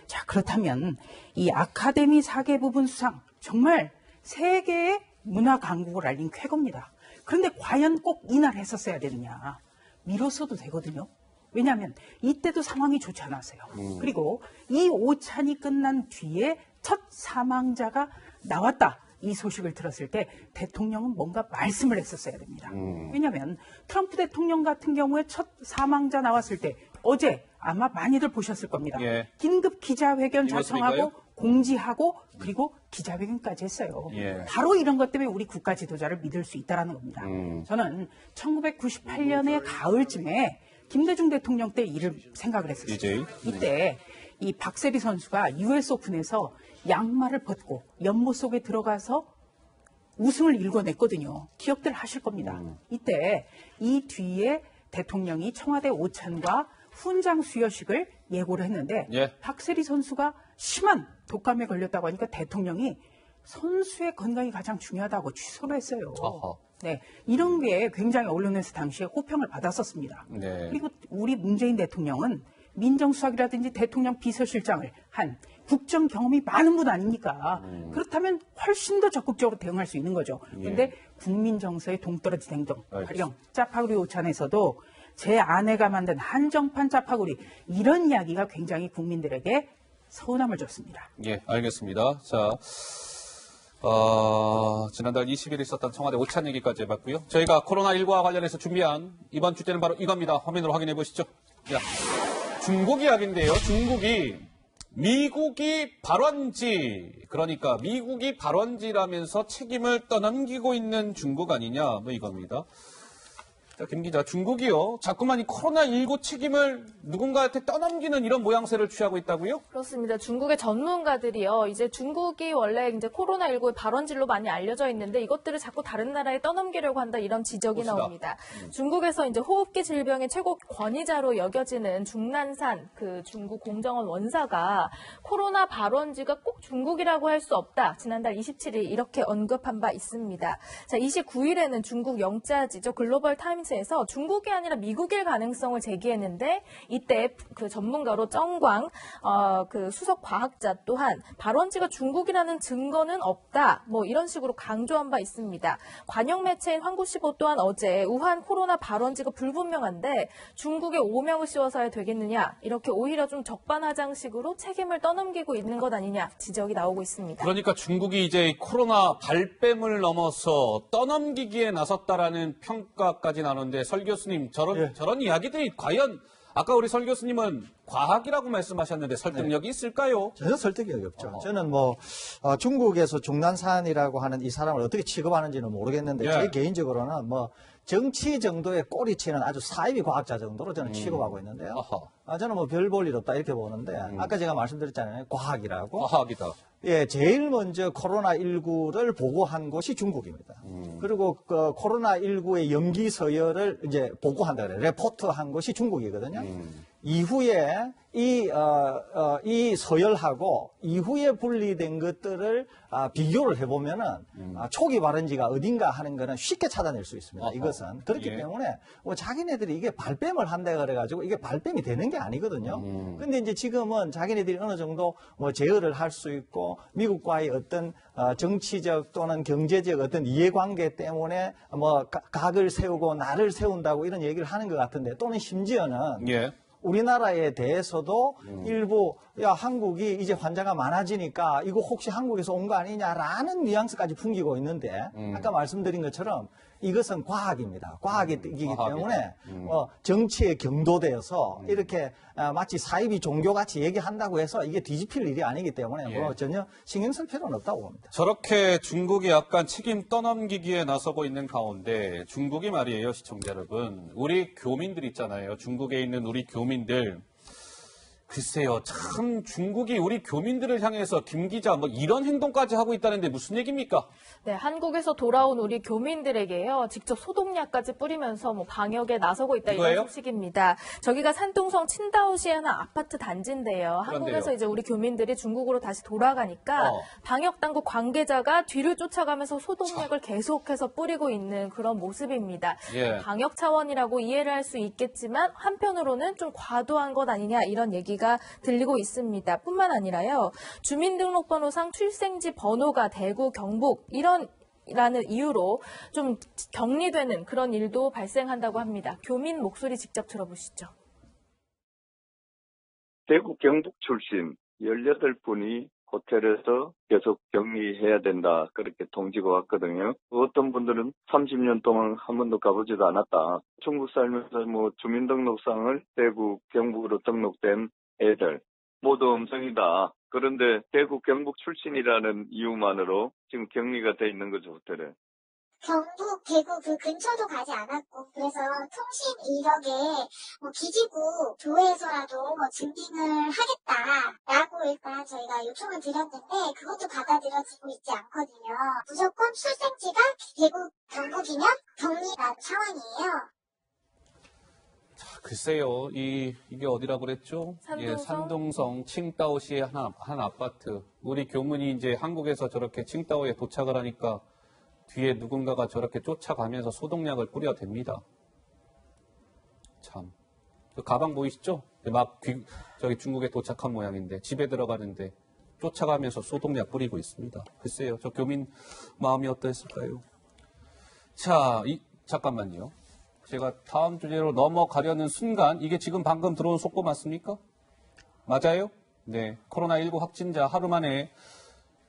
D: 자, 그렇다면 이 아카데미 사계 부분 수상 정말 세계의 문화 강국을 알린 쾌거입니다. 그런데 과연 꼭 이날 했었어야 되느냐. 미뤘어도 되거든요. 왜냐하면 이때도 상황이 좋지 않았어요. 그리고 이 오찬이 끝난 뒤에 첫 사망자가 나왔다. 이 소식을 들었을 때 대통령은 뭔가 말씀을 했었어야 됩니다. 왜냐하면 트럼프 대통령 같은 경우에 첫 사망자 나왔을 때 어제 아마 많이들 보셨을 겁니다.
A: 예.
D: 긴급 기자회견
A: 이
D: 자청하고
A: 모습인가요?
D: 공지하고 그리고 기자회견까지 했어요.
A: 예.
D: 바로 이런 것 때문에 우리 국가 지도자를 믿을 수 있다는 겁니다. 저는 1998년의 가을쯤에 김대중 대통령 때 일을 생각을 했었어요.
A: DJ.
D: 이때 이 박세리 선수가 US 오픈에서 양말을 벗고 연못 속에 들어가서 우승을 일궈냈거든요. 기억들 하실 겁니다. 이때 이 뒤에 대통령이 청와대 오찬과 훈장 수여식을 예고를 했는데
A: 예.
D: 박세리 선수가 심한 독감에 걸렸다고 하니까 대통령이 선수의 건강이 가장 중요하다고 취소를 했어요.
A: 어허.
D: 네, 이런 게 굉장히 언론에서 당시에 호평을 받았었습니다.
A: 네.
D: 그리고 우리 문재인 대통령은 민정수석이라든지 대통령 비서실장을 한 국정 경험이 많은 분 아닙니까? 그렇다면 훨씬 더 적극적으로 대응할 수 있는 거죠. 그런데 국민 정서의 동떨어진 행동, 가령 짜파구리 오찬에서도 제 아내가 만든 한정판 짜파구리 이런 이야기가 굉장히 국민들에게 서운함을 줬습니다.
A: 예, 알겠습니다. 자, 지난달 20일 있었던 청와대 오찬 얘기까지 해봤고요. 저희가 코로나19와 관련해서 준비한 이번 주제는 바로 이겁니다. 화면으로 확인해 보시죠. 자, 중국 이야기인데요. 중국이 미국이 발원지, 그러니까 미국이 발원지라면서 책임을 떠넘기고 있는 중국 아니냐, 뭐 이겁니다. 자, 김 기자, 중국이요. 자꾸만 이 코로나19 책임을 누군가한테 떠넘기는 이런 모양새를 취하고 있다고요?
B: 그렇습니다. 중국의 전문가들이요. 이제 중국이 원래 이제 코로나19의 발원지로 많이 알려져 있는데 이것들을 자꾸 다른 나라에 떠넘기려고 한다 이런 지적이
A: 봅시다.
B: 나옵니다. 중국에서 이제 호흡기 질병의 최고 권위자로 여겨지는 중난산 그 중국 공정원 원사가 코로나 발원지가 꼭 중국이라고 할 수 없다. 지난달 27일 이렇게 언급한 바 있습니다. 자, 29일에는 중국 영자지죠. 글로벌 타임스에서 중국이 아니라 미국일 가능성을 제기했는데 이때 그 전문가로 정광 그 수석 과학자 또한 발원지가 중국이라는 증거는 없다. 뭐 이런 식으로 강조한 바 있습니다. 관영 매체인 환구시보 또한 어제 우한 코로나 발원지가 불분명한데 중국에 오명을 씌워서야 되겠느냐 이렇게 오히려 좀 적반하장식으로 책임을 떠넘기고 있는 것 아니냐 지적이 나오고 있습니다.
A: 그러니까 중국이 이제 코로나 발뺌을 넘어서 떠넘기기에 나섰다라는 평가까지 나오는데 설 교수님 저런 이야기들이 과연 아까 우리 설 교수님은 과학이라고 말씀하셨는데 설득력이 있을까요?
C: 전혀 설득력이 없죠. 저는 중국에서 중난산이라고 하는 이 사람을 어떻게 취급하는지는 모르겠는데 제 개인적으로는 정치 정도의 꼬리치는 아주 사이비 과학자 정도로 저는 취급하고 있는데요. 저는 별 볼 일 없다 이렇게 보는데 아까 제가 말씀드렸잖아요. 과학이라고.
A: 과학이다.
C: 예, 제일 먼저 코로나19를 보고한 곳이 중국입니다. 그리고 그 코로나19의 연기 서열을 이제 보고한다 그래요. 레포트한 것이 중국이거든요. 이후에 이 서열하고 이후에 분리된 것들을 비교를 해보면은 초기 발원지가 어딘가 하는 거는 쉽게 찾아낼 수 있습니다. 이것은 그렇기 때문에 자기네들이 이게 발뺌을 한다 그래가지고 이게 발뺌이 되는 게 아니거든요. 근데 이제 지금은 자기네들이 어느 정도 제어를 할 수 있고 미국과의 어떤 정치적 또는 경제적 어떤 이해관계 때문에 각을 세우고 나를 세운다고 이런 얘기를 하는 것 같은데 또는 심지어는 우리나라에 대해서도 일부 한국이 이제 환자가 많아지니까 이거 혹시 한국에서 온 거 아니냐라는 뉘앙스까지 풍기고 있는데 아까 말씀드린 것처럼 이것은 과학입니다. 과학이기 때문에 정치에 경도되어서 이렇게 마치 사이비 종교같이 얘기한다고 해서 이게 뒤집힐 일이 아니기 때문에 전혀 신경 쓸 필요는 없다고 봅니다.
A: 저렇게 중국이 약간 책임 떠넘기기에 나서고 있는 가운데 중국이 말이에요, 시청자 여러분. 우리 교민들 있잖아요. 중국에 있는 우리 교민들. 글쎄요, 참 중국이 우리 교민들을 향해서 김 기자 이런 행동까지 하고 있다는데 무슨 얘기입니까?
B: 네, 한국에서 돌아온 우리 교민들에게요, 직접 소독약까지 뿌리면서 방역에 나서고 있다
A: 이거예요?
B: 이런 소식입니다. 저기가 산둥성 칭다오시의 한 아파트 단지인데요. 한국에서 이제 우리 교민들이 중국으로 다시 돌아가니까 방역 당국 관계자가 뒤를 쫓아가면서 소독약을 계속해서 뿌리고 있는 그런 모습입니다. 방역 차원이라고 이해를 할 수 있겠지만 한편으로는 좀 과도한 것 아니냐 이런 얘기가 들리고 있습니다. 뿐만 아니라요. 주민등록번호상 출생지 번호가 대구, 경북 라는 이유로 좀 격리되는 그런 일도 발생한다고 합니다. 교민 목소리 직접 들어보시죠.
O: 대구, 경북 출신 18분이 호텔에서 계속 격리해야 된다. 그렇게 통지가 왔거든요. 어떤 분들은 30년 동안 한 번도 가보지도 않았다. 중국 살면서 주민등록상을 대구, 경북으로 등록된 애들 모두 음성이다. 그런데 대구, 경북 출신이라는 이유만으로 지금 격리가 돼 있는 거죠, 호텔에.
P: 경북, 대구 그 근처도 가지 않았고, 그래서 통신 이력에 뭐 기지국 조회해서라도 뭐 증빙을 하겠다라고 일단 저희가 요청을 드렸는데 그것도 받아들여지고 있지 않거든요. 무조건 출생지가 대구, 경북이면 격리라는 상황이에요.
A: 글쎄요, 이게 어디라고 그랬죠?
B: 산동성?
A: 예, 산동성 칭다오시의 한 아파트. 우리 교문이 이제 한국에서 저렇게 칭다오에 도착을 하니까 뒤에 누군가가 저렇게 쫓아가면서 소독약을 뿌려댑니다. 참. 저 가방 보이시죠? 저기 중국에 도착한 모양인데, 집에 들어가는데 쫓아가면서 소독약 뿌리고 있습니다. 글쎄요, 저 교민 마음이 어떠했을까요? 자, 잠깐만요. 제가 다음 주제로 넘어가려는 순간, 이게 지금 방금 들어온 속보 맞습니까? 맞아요? 네. 코로나19 확진자 하루 만에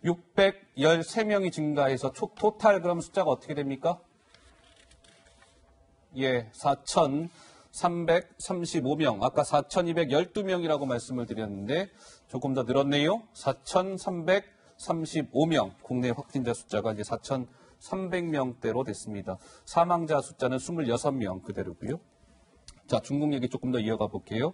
A: 613명이 증가해서 토탈 그럼 숫자가 어떻게 됩니까? 예, 4,335명. 아까 4,212명이라고 말씀을 드렸는데 조금 더 늘었네요. 4,335명. 국내 확진자 숫자가 이제 4,300명대로 됐습니다. 사망자 숫자는 26명 그대로고요. 자, 중국 얘기 조금 더 이어가 볼게요.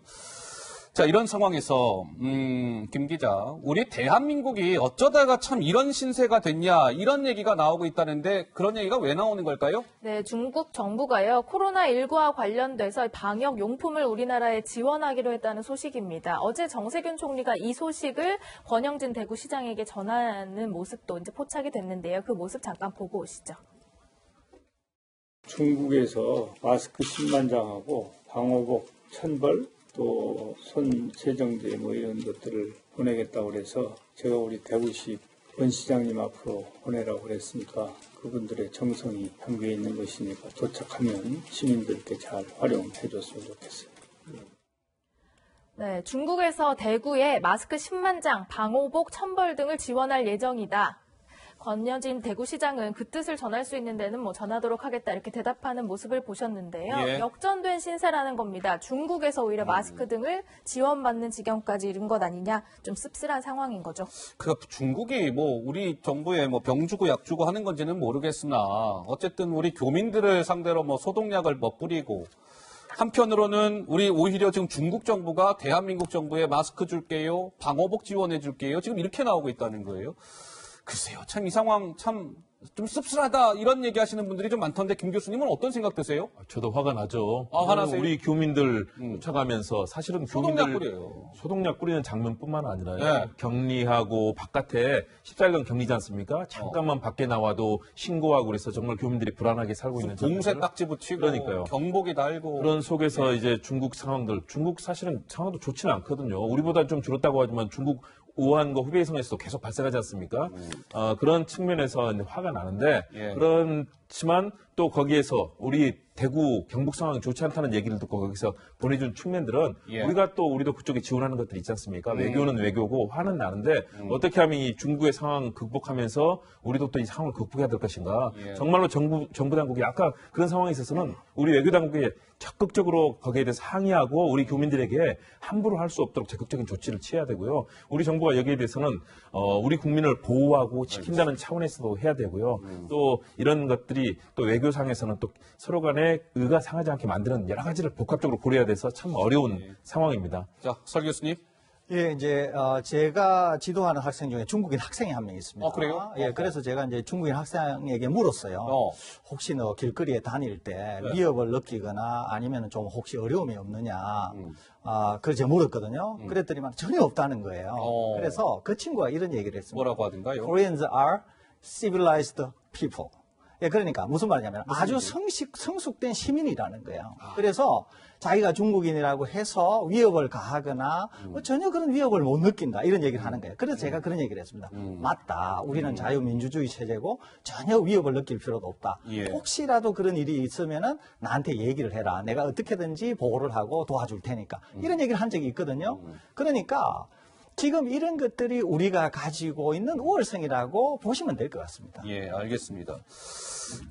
A: 자, 이런 상황에서 김 기자, 우리 대한민국이 어쩌다가 참 이런 신세가 됐냐 이런 얘기가 나오고 있다는데 그런 얘기가 왜 나오는 걸까요?
B: 네, 중국 정부가요. 코로나19와 관련돼서 방역 용품을 우리나라에 지원하기로 했다는 소식입니다. 어제 정세균 총리가 이 소식을 권영진 대구시장에게 전하는 모습도 이제 포착이 됐는데요. 그 모습 잠깐 보고 오시죠.
Q: 중국에서 마스크 10만 장하고 방호복 1000벌 또 손 세정제 뭐 이런 것들을 보내겠다고 그래서 제가 우리 대구시 권 시장님 앞으로 보내라고 그랬으니까 그분들의 정성이 담겨 있는 것이니까 도착하면 시민들께 잘 활용해 줬으면 좋겠어요.
B: 네, 중국에서 대구에 마스크 10만 장, 방호복 1000벌 등을 지원할 예정이다. 권여진 대구시장은 그 뜻을 전할 수 있는 데는 뭐 전하도록 하겠다 이렇게 대답하는 모습을 보셨는데요.
A: 예.
B: 역전된 신세라는 겁니다. 중국에서 오히려 마스크 등을 지원받는 지경까지 이른 것 아니냐, 좀 씁쓸한 상황인 거죠.
A: 그 중국이 뭐 우리 정부에 뭐 병 주고 약 주고 하는 건지는 모르겠으나 어쨌든 우리 교민들을 상대로 뭐 소독약을 뭐 뿌리고 한편으로는 우리 오히려 지금 중국 정부가 대한민국 정부에 마스크 줄게요, 방호복 지원해 줄게요. 지금 이렇게 나오고 있다는 거예요. 글쎄요, 참 이 상황 참 좀 씁쓸하다 이런 얘기하시는 분들이 좀 많던데 김 교수님은 어떤 생각 드세요?
G: 저도 화가 나죠.
A: 화나세요?
G: 우리 교민들 쫓아가면서 사실은
A: 소독약
G: 교민들
A: 뿌려요.
G: 소독약 뿌리는 장면뿐만 아니라
A: 네.
G: 격리하고 바깥에 14일간 격리지 않습니까? 잠깐만 밖에 나와도 신고하고 그래서 정말 교민들이 불안하게 살고 있는
A: 봉쇄
G: 상황들.
A: 딱지 붙이고
G: 그러니까요.
A: 경보기 달고
G: 그런 속에서 이제 중국 상황들, 중국 사실은 상황도 좋지는 않거든요. 우리보다 좀 줄었다고 하지만 중국 우한과 후베이성에서도 계속 발생하지 않습니까? 그런 측면에서 이제 화가 나는데
A: 예.
G: 그렇지만 또 거기에서 우리 대구, 경북 상황이 좋지 않다는 얘기를 듣고 거기서 보내준 측면들은
A: 예.
G: 우리도 그쪽에 지원하는 것들이 있지 않습니까? 외교는 외교고 화는 나는데 어떻게 하면 이 중국의 상황 극복하면서 우리도 또 이 상황을 극복해야 될 것인가?
A: 예.
G: 정말로 정부 당국이 아까 그런 상황에 있어서는 우리 외교 당국이 적극적으로 거기에 대해서 항의하고 우리 교민들에게 함부로 할 수 없도록 적극적인 조치를 취해야 되고요. 우리 정부가 여기에 대해서는 우리 국민을 보호하고 지킨다는 차원에서도 해야 되고요. 또 이런 것들이 또 외교상에서는 또 서로 간에 의가 상하지 않게 만드는 여러 가지를 복합적으로 고려해야 돼서 참 어려운 상황입니다.
A: 자, 설 교수님.
C: 예, 이제 제가 지도하는 학생 중에 중국인 학생이 한 명 있습니다.
A: 그래요?
C: 예, 그래서 제가 이제 중국인 학생에게 물었어요. 혹시 너 길거리에 다닐 때
A: 네.
C: 위협을 느끼거나 아니면 좀 혹시 어려움이 없느냐. 그래서 제가 물었거든요. 그랬더니만 전혀 없다는 거예요. 그래서 그 친구가 이런 얘기를 했습니다.
A: 뭐라고 하던가요?
C: Koreans are civilized people. 예, 그러니까 무슨 말이냐면 아주 성숙된 시민이라는 거예요. 그래서 자기가 중국인이라고 해서 위협을 가하거나 뭐 전혀 그런 위협을 못 느낀다 이런 얘기를 하는 거예요. 그래서 제가 그런 얘기를 했습니다. 맞다. 우리는 자유민주주의 체제고 전혀 위협을 느낄 필요도 없다.
A: 예.
C: 혹시라도 그런 일이 있으면은 나한테 얘기를 해라. 내가 어떻게든지 보호를 하고 도와줄 테니까. 이런 얘기를 한 적이 있거든요. 그러니까 지금 이런 것들이 우리가 가지고 있는 우월성이라고 보시면 될 것 같습니다.
A: 예, 알겠습니다.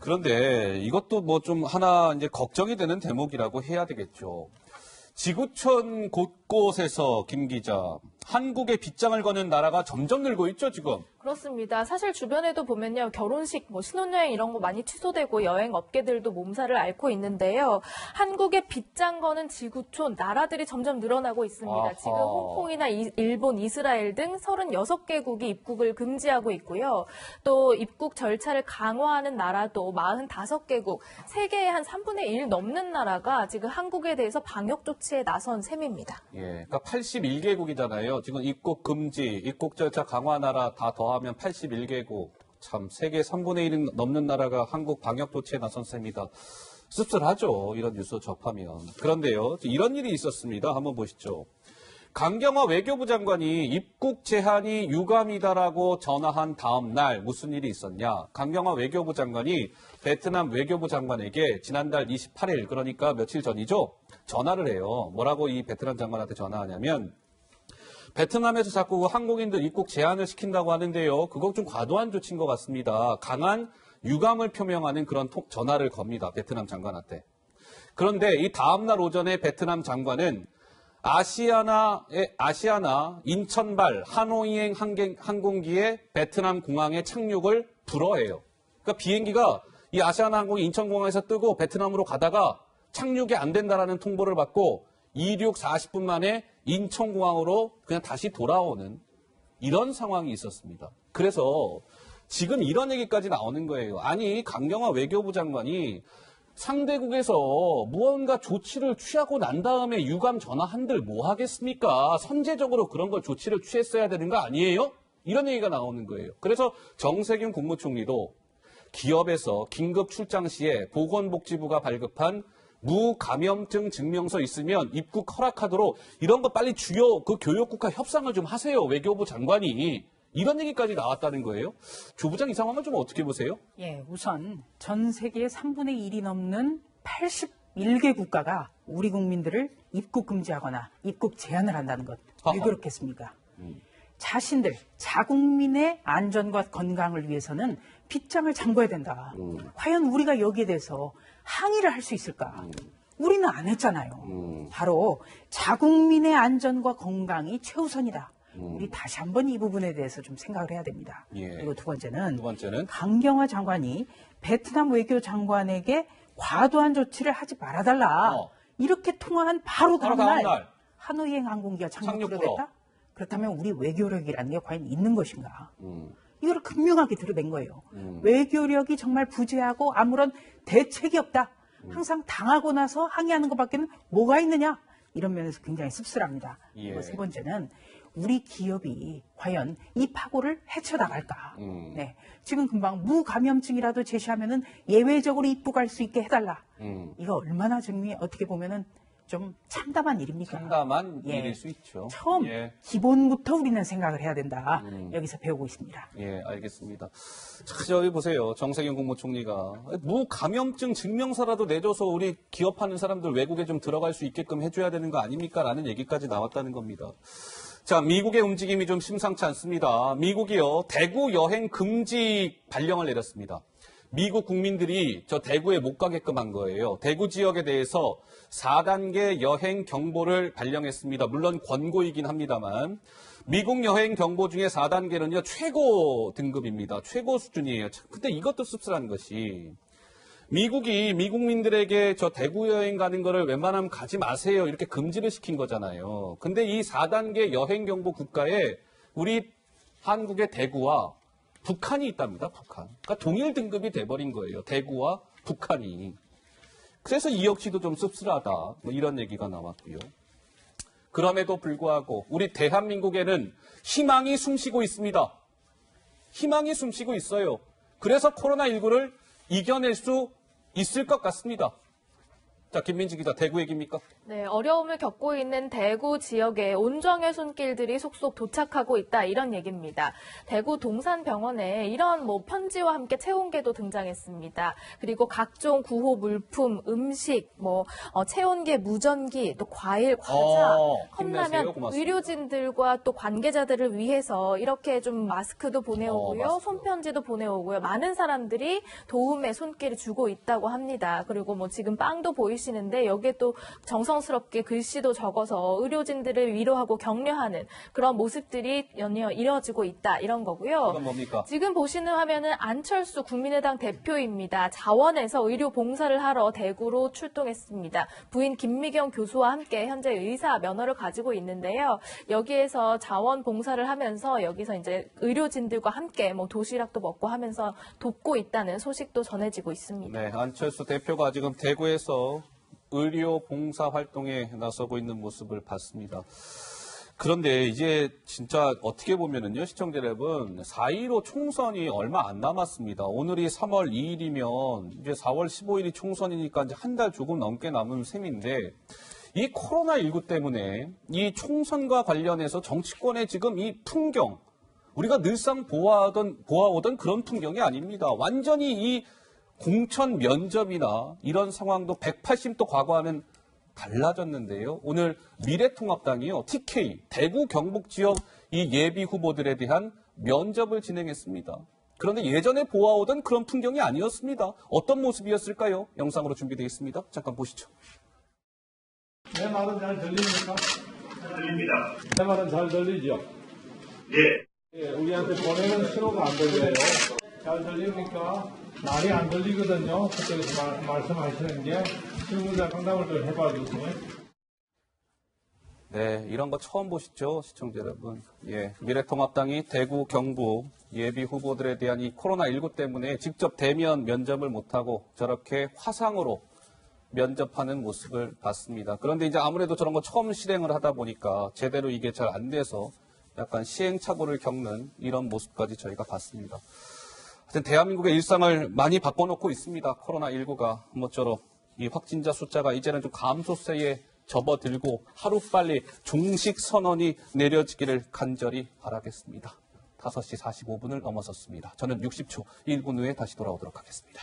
A: 그런데 이것도 뭐 좀 하나 이제 걱정이 되는 대목이라고 해야 되겠죠. 지구촌 곳곳에서 김 기자, 한국에 빗장을 거는 나라가 점점 늘고 있죠, 지금.
B: 그렇습니다. 사실 주변에도 보면요. 결혼식, 신혼여행 이런 거 많이 취소되고 여행 업계들도 몸살을 앓고 있는데요. 한국에 빗장 거는 지구촌, 나라들이 점점 늘어나고 있습니다.
A: 아하.
B: 지금 홍콩이나 일본, 이스라엘 등 36개국이 입국을 금지하고 있고요. 또 입국 절차를 강화하는 나라도 45개국, 세계의 한 3분의 1 넘는 나라가 지금 한국에 대해서 방역 조치에 나선 셈입니다.
A: 예, 그러니까 81개국이잖아요. 지금 입국 금지, 입국 절차 강화 나라 다 더하면 81개국. 참 세계 3분의 1이 넘는 나라가 한국 방역 조치에 나선 셈이다. 씁쓸하죠. 이런 뉴스 접하면. 그런데요. 이런 일이 있었습니다. 한번 보시죠. 강경화 외교부 장관이 입국 제한이 유감이다라고 전화한 다음 날 무슨 일이 있었냐. 강경화 외교부 장관이 베트남 외교부 장관에게 지난달 28일, 그러니까 며칠 전이죠. 전화를 해요. 뭐라고 이 베트남 장관한테 전화하냐면, 베트남에서 자꾸 한국인들 입국 제한을 시킨다고 하는데요. 그거 좀 과도한 조치인 것 같습니다. 강한 유감을 표명하는 그런 전화를 겁니다. 베트남 장관한테. 그런데 이 다음날 오전에 베트남 장관은 아시아나 인천발 하노이행 항공기의 베트남 공항에 착륙을 불허해요. 그러니까 비행기가 이 아시아나 항공이 인천공항에서 뜨고 베트남으로 가다가 착륙이 안 된다라는 통보를 받고 이륙 40분 만에 인천공항으로 그냥 다시 돌아오는 이런 상황이 있었습니다. 그래서 지금 이런 얘기까지 나오는 거예요. 아니, 강경화 외교부 장관이 상대국에서 무언가 조치를 취하고 난 다음에 유감 전화한들 뭐 하겠습니까? 선제적으로 그런 걸 조치를 취했어야 되는 거 아니에요? 이런 얘기가 나오는 거예요. 그래서 정세균 국무총리도 기업에서 긴급 출장 시에 보건복지부가 발급한 무감염증 증명서 있으면 입국 허락하도록 이런 거 빨리 주요 그 교역국과 협상을 좀 하세요. 외교부 장관이. 이런 얘기까지 나왔다는 거예요. 조 부장 이 상황을 좀 어떻게 보세요?
D: 예, 우선 전 세계의 3분의 1이 넘는 81개 국가가 우리 국민들을 입국 금지하거나 입국 제한을 한다는 것. 왜 그렇겠습니까? 자신들, 자국민의 안전과 건강을 위해서는 빗장을 잠궈야 된다. 과연 우리가 여기에 대해서 항의를 할 수 있을까? 우리는 안 했잖아요. 바로 자국민의 안전과 건강이 최우선이다. 우리 다시 한번 이 부분에 대해서 좀 생각을 해야 됩니다.
A: 예.
D: 그리고 두 번째는
A: 번째는
D: 강경화 장관이 베트남 외교 장관에게 과도한 조치를 하지 말아달라. 이렇게 통화한 바로 다음 날 하노이행 항공기가 착륙을 했다? 그렇다면 우리 외교력이라는 게 과연 있는 것인가? 이걸 극명하게 드러낸 거예요. 외교력이 정말 부재하고 아무런 대책이 없다. 항상 당하고 나서 항의하는 것밖에는 뭐가 있느냐? 이런 면에서 굉장히 씁쓸합니다.
A: 예.
D: 그리고 세 번째는 우리 기업이 과연 이 파고를 헤쳐나갈까? 네. 지금 금방 무감염증이라도 제시하면은 예외적으로 입국할 수 있게 해달라. 이거 얼마나 정말 어떻게 보면은 좀 참담한 일입니까?
A: 참담한 일일 수 있죠.
D: 처음 기본부터 우리는 생각을 해야 된다. 여기서 배우고 있습니다.
A: 예, 알겠습니다. 자, 저기 보세요. 정세균 국무총리가 무감염증 증명서라도 내줘서 우리 기업하는 사람들 외국에 좀 들어갈 수 있게끔 해줘야 되는 거 아닙니까? 라는 얘기까지 나왔다는 겁니다. 자, 미국의 움직임이 좀 심상치 않습니다. 미국이요, 대구 여행 금지 발령을 내렸습니다. 미국 국민들이 저 대구에 못 가게끔 한 거예요. 대구 지역에 대해서 4단계 여행 경보를 발령했습니다. 물론 권고이긴 합니다만. 미국 여행 경보 중에 4단계는요, 최고 등급입니다. 최고 수준이에요. 근데 이것도 씁쓸한 것이 미국이 미국민들에게 저 대구 여행 가는 거를 웬만하면 가지 마세요. 이렇게 금지를 시킨 거잖아요. 근데 이 4단계 여행 경보 국가에 우리 한국의 대구와 북한이 있답니다. 북한. 그러니까 동일 등급이 돼버린 거예요. 대구와 북한이. 그래서 이 역시도 좀 씁쓸하다. 뭐 이런 얘기가 나왔고요. 그럼에도 불구하고 우리 대한민국에는 희망이 숨쉬고 있습니다. 희망이 숨쉬고 있어요. 그래서 코로나19를 이겨낼 수 있을 것 같습니다. 자, 김민지 기자, 대구 얘기입니까?
B: 네, 어려움을 겪고 있는 대구 지역에 온정의 손길들이 속속 도착하고 있다, 이런 얘기입니다. 대구 동산병원에 이런 편지와 함께 체온계도 등장했습니다. 그리고 각종 구호 물품, 음식, 체온계, 무전기, 또 과일, 과자, 컵라면, 의료진들과 또 관계자들을 위해서 이렇게 좀 마스크도 보내오고요, 손편지도 보내오고요. 많은 사람들이 도움의 손길을 주고 있다고 합니다. 그리고 지금 빵도 보이시죠? 보이시는데 여기에 또 정성스럽게 글씨도 적어서 의료진들을 위로하고 격려하는 그런 모습들이 연이어 이뤄지고 있다 이런 거고요.
A: 이건 뭡니까?
B: 지금 보시는 화면은 안철수 국민의당 대표입니다. 자원에서 의료 봉사를 하러 대구로 출동했습니다. 부인 김미경 교수와 함께 현재 의사 면허를 가지고 있는데요. 여기에서 자원 봉사를 하면서 여기서 이제 의료진들과 함께 뭐 도시락도 먹고 하면서 돕고 있다는 소식도 전해지고 있습니다.
A: 네, 안철수 대표가 지금 대구에서 의료 봉사 활동에 나서고 있는 모습을 봤습니다. 그런데 이제 진짜 어떻게 보면은요, 시청자 여러분, 4.15 총선이 얼마 안 남았습니다. 오늘이 3월 2일이면 이제 4월 15일이 총선이니까 이제 한 달 조금 넘게 남은 셈인데, 이 코로나19 때문에 이 총선과 관련해서 정치권의 지금 이 풍경, 우리가 늘상 보아오던 그런 풍경이 아닙니다. 완전히 이 공천 면접이나 이런 상황도 180도 과거와는 달라졌는데요. 오늘 미래통합당이요, TK, 대구 경북 지역 이 예비 후보들에 대한 면접을 진행했습니다. 그런데 예전에 보아오던 그런 풍경이 아니었습니다. 어떤 모습이었을까요? 영상으로 준비되어 있습니다. 잠깐 보시죠.
I: 내 말은 잘 들립니까?
R: 잘 들립니다.
I: 내 말은 잘 들리죠? 예, 우리한테 보내는 신호가 안 들려요. 잘 들립니까? 말이 안 들리거든요. 그쪽에서 말씀하시는 게 질문자 상담을 좀 해봐 주세요.
A: 네, 이런 거 처음 보시죠, 시청자 여러분. 예, 미래통합당이 대구, 경북 예비 후보들에 대한 이 코로나19 때문에 직접 대면 면접을 못하고 저렇게 화상으로 면접하는 모습을 봤습니다. 그런데 이제 아무래도 저런 거 처음 실행을 하다 보니까 제대로 이게 잘 안 돼서 약간 시행착오를 겪는 이런 모습까지 저희가 봤습니다. 하여튼 대한민국의 일상을 많이 바꿔놓고 있습니다. 코로나19가 모쪼록 이 확진자 숫자가 이제는 좀 감소세에 접어들고 하루빨리 종식 선언이 내려지기를 간절히 바라겠습니다. 5시 45분을 넘어섰습니다. 저는 60초 1분 후에 다시 돌아오도록 하겠습니다.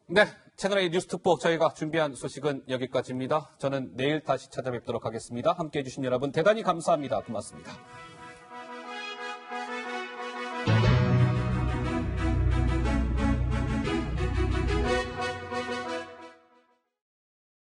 A: 네, 채널A 뉴스특보 저희가 준비한 소식은 여기까지입니다. 저는 내일 다시 찾아뵙도록 하겠습니다. 함께해 주신 여러분 대단히 감사합니다. 고맙습니다.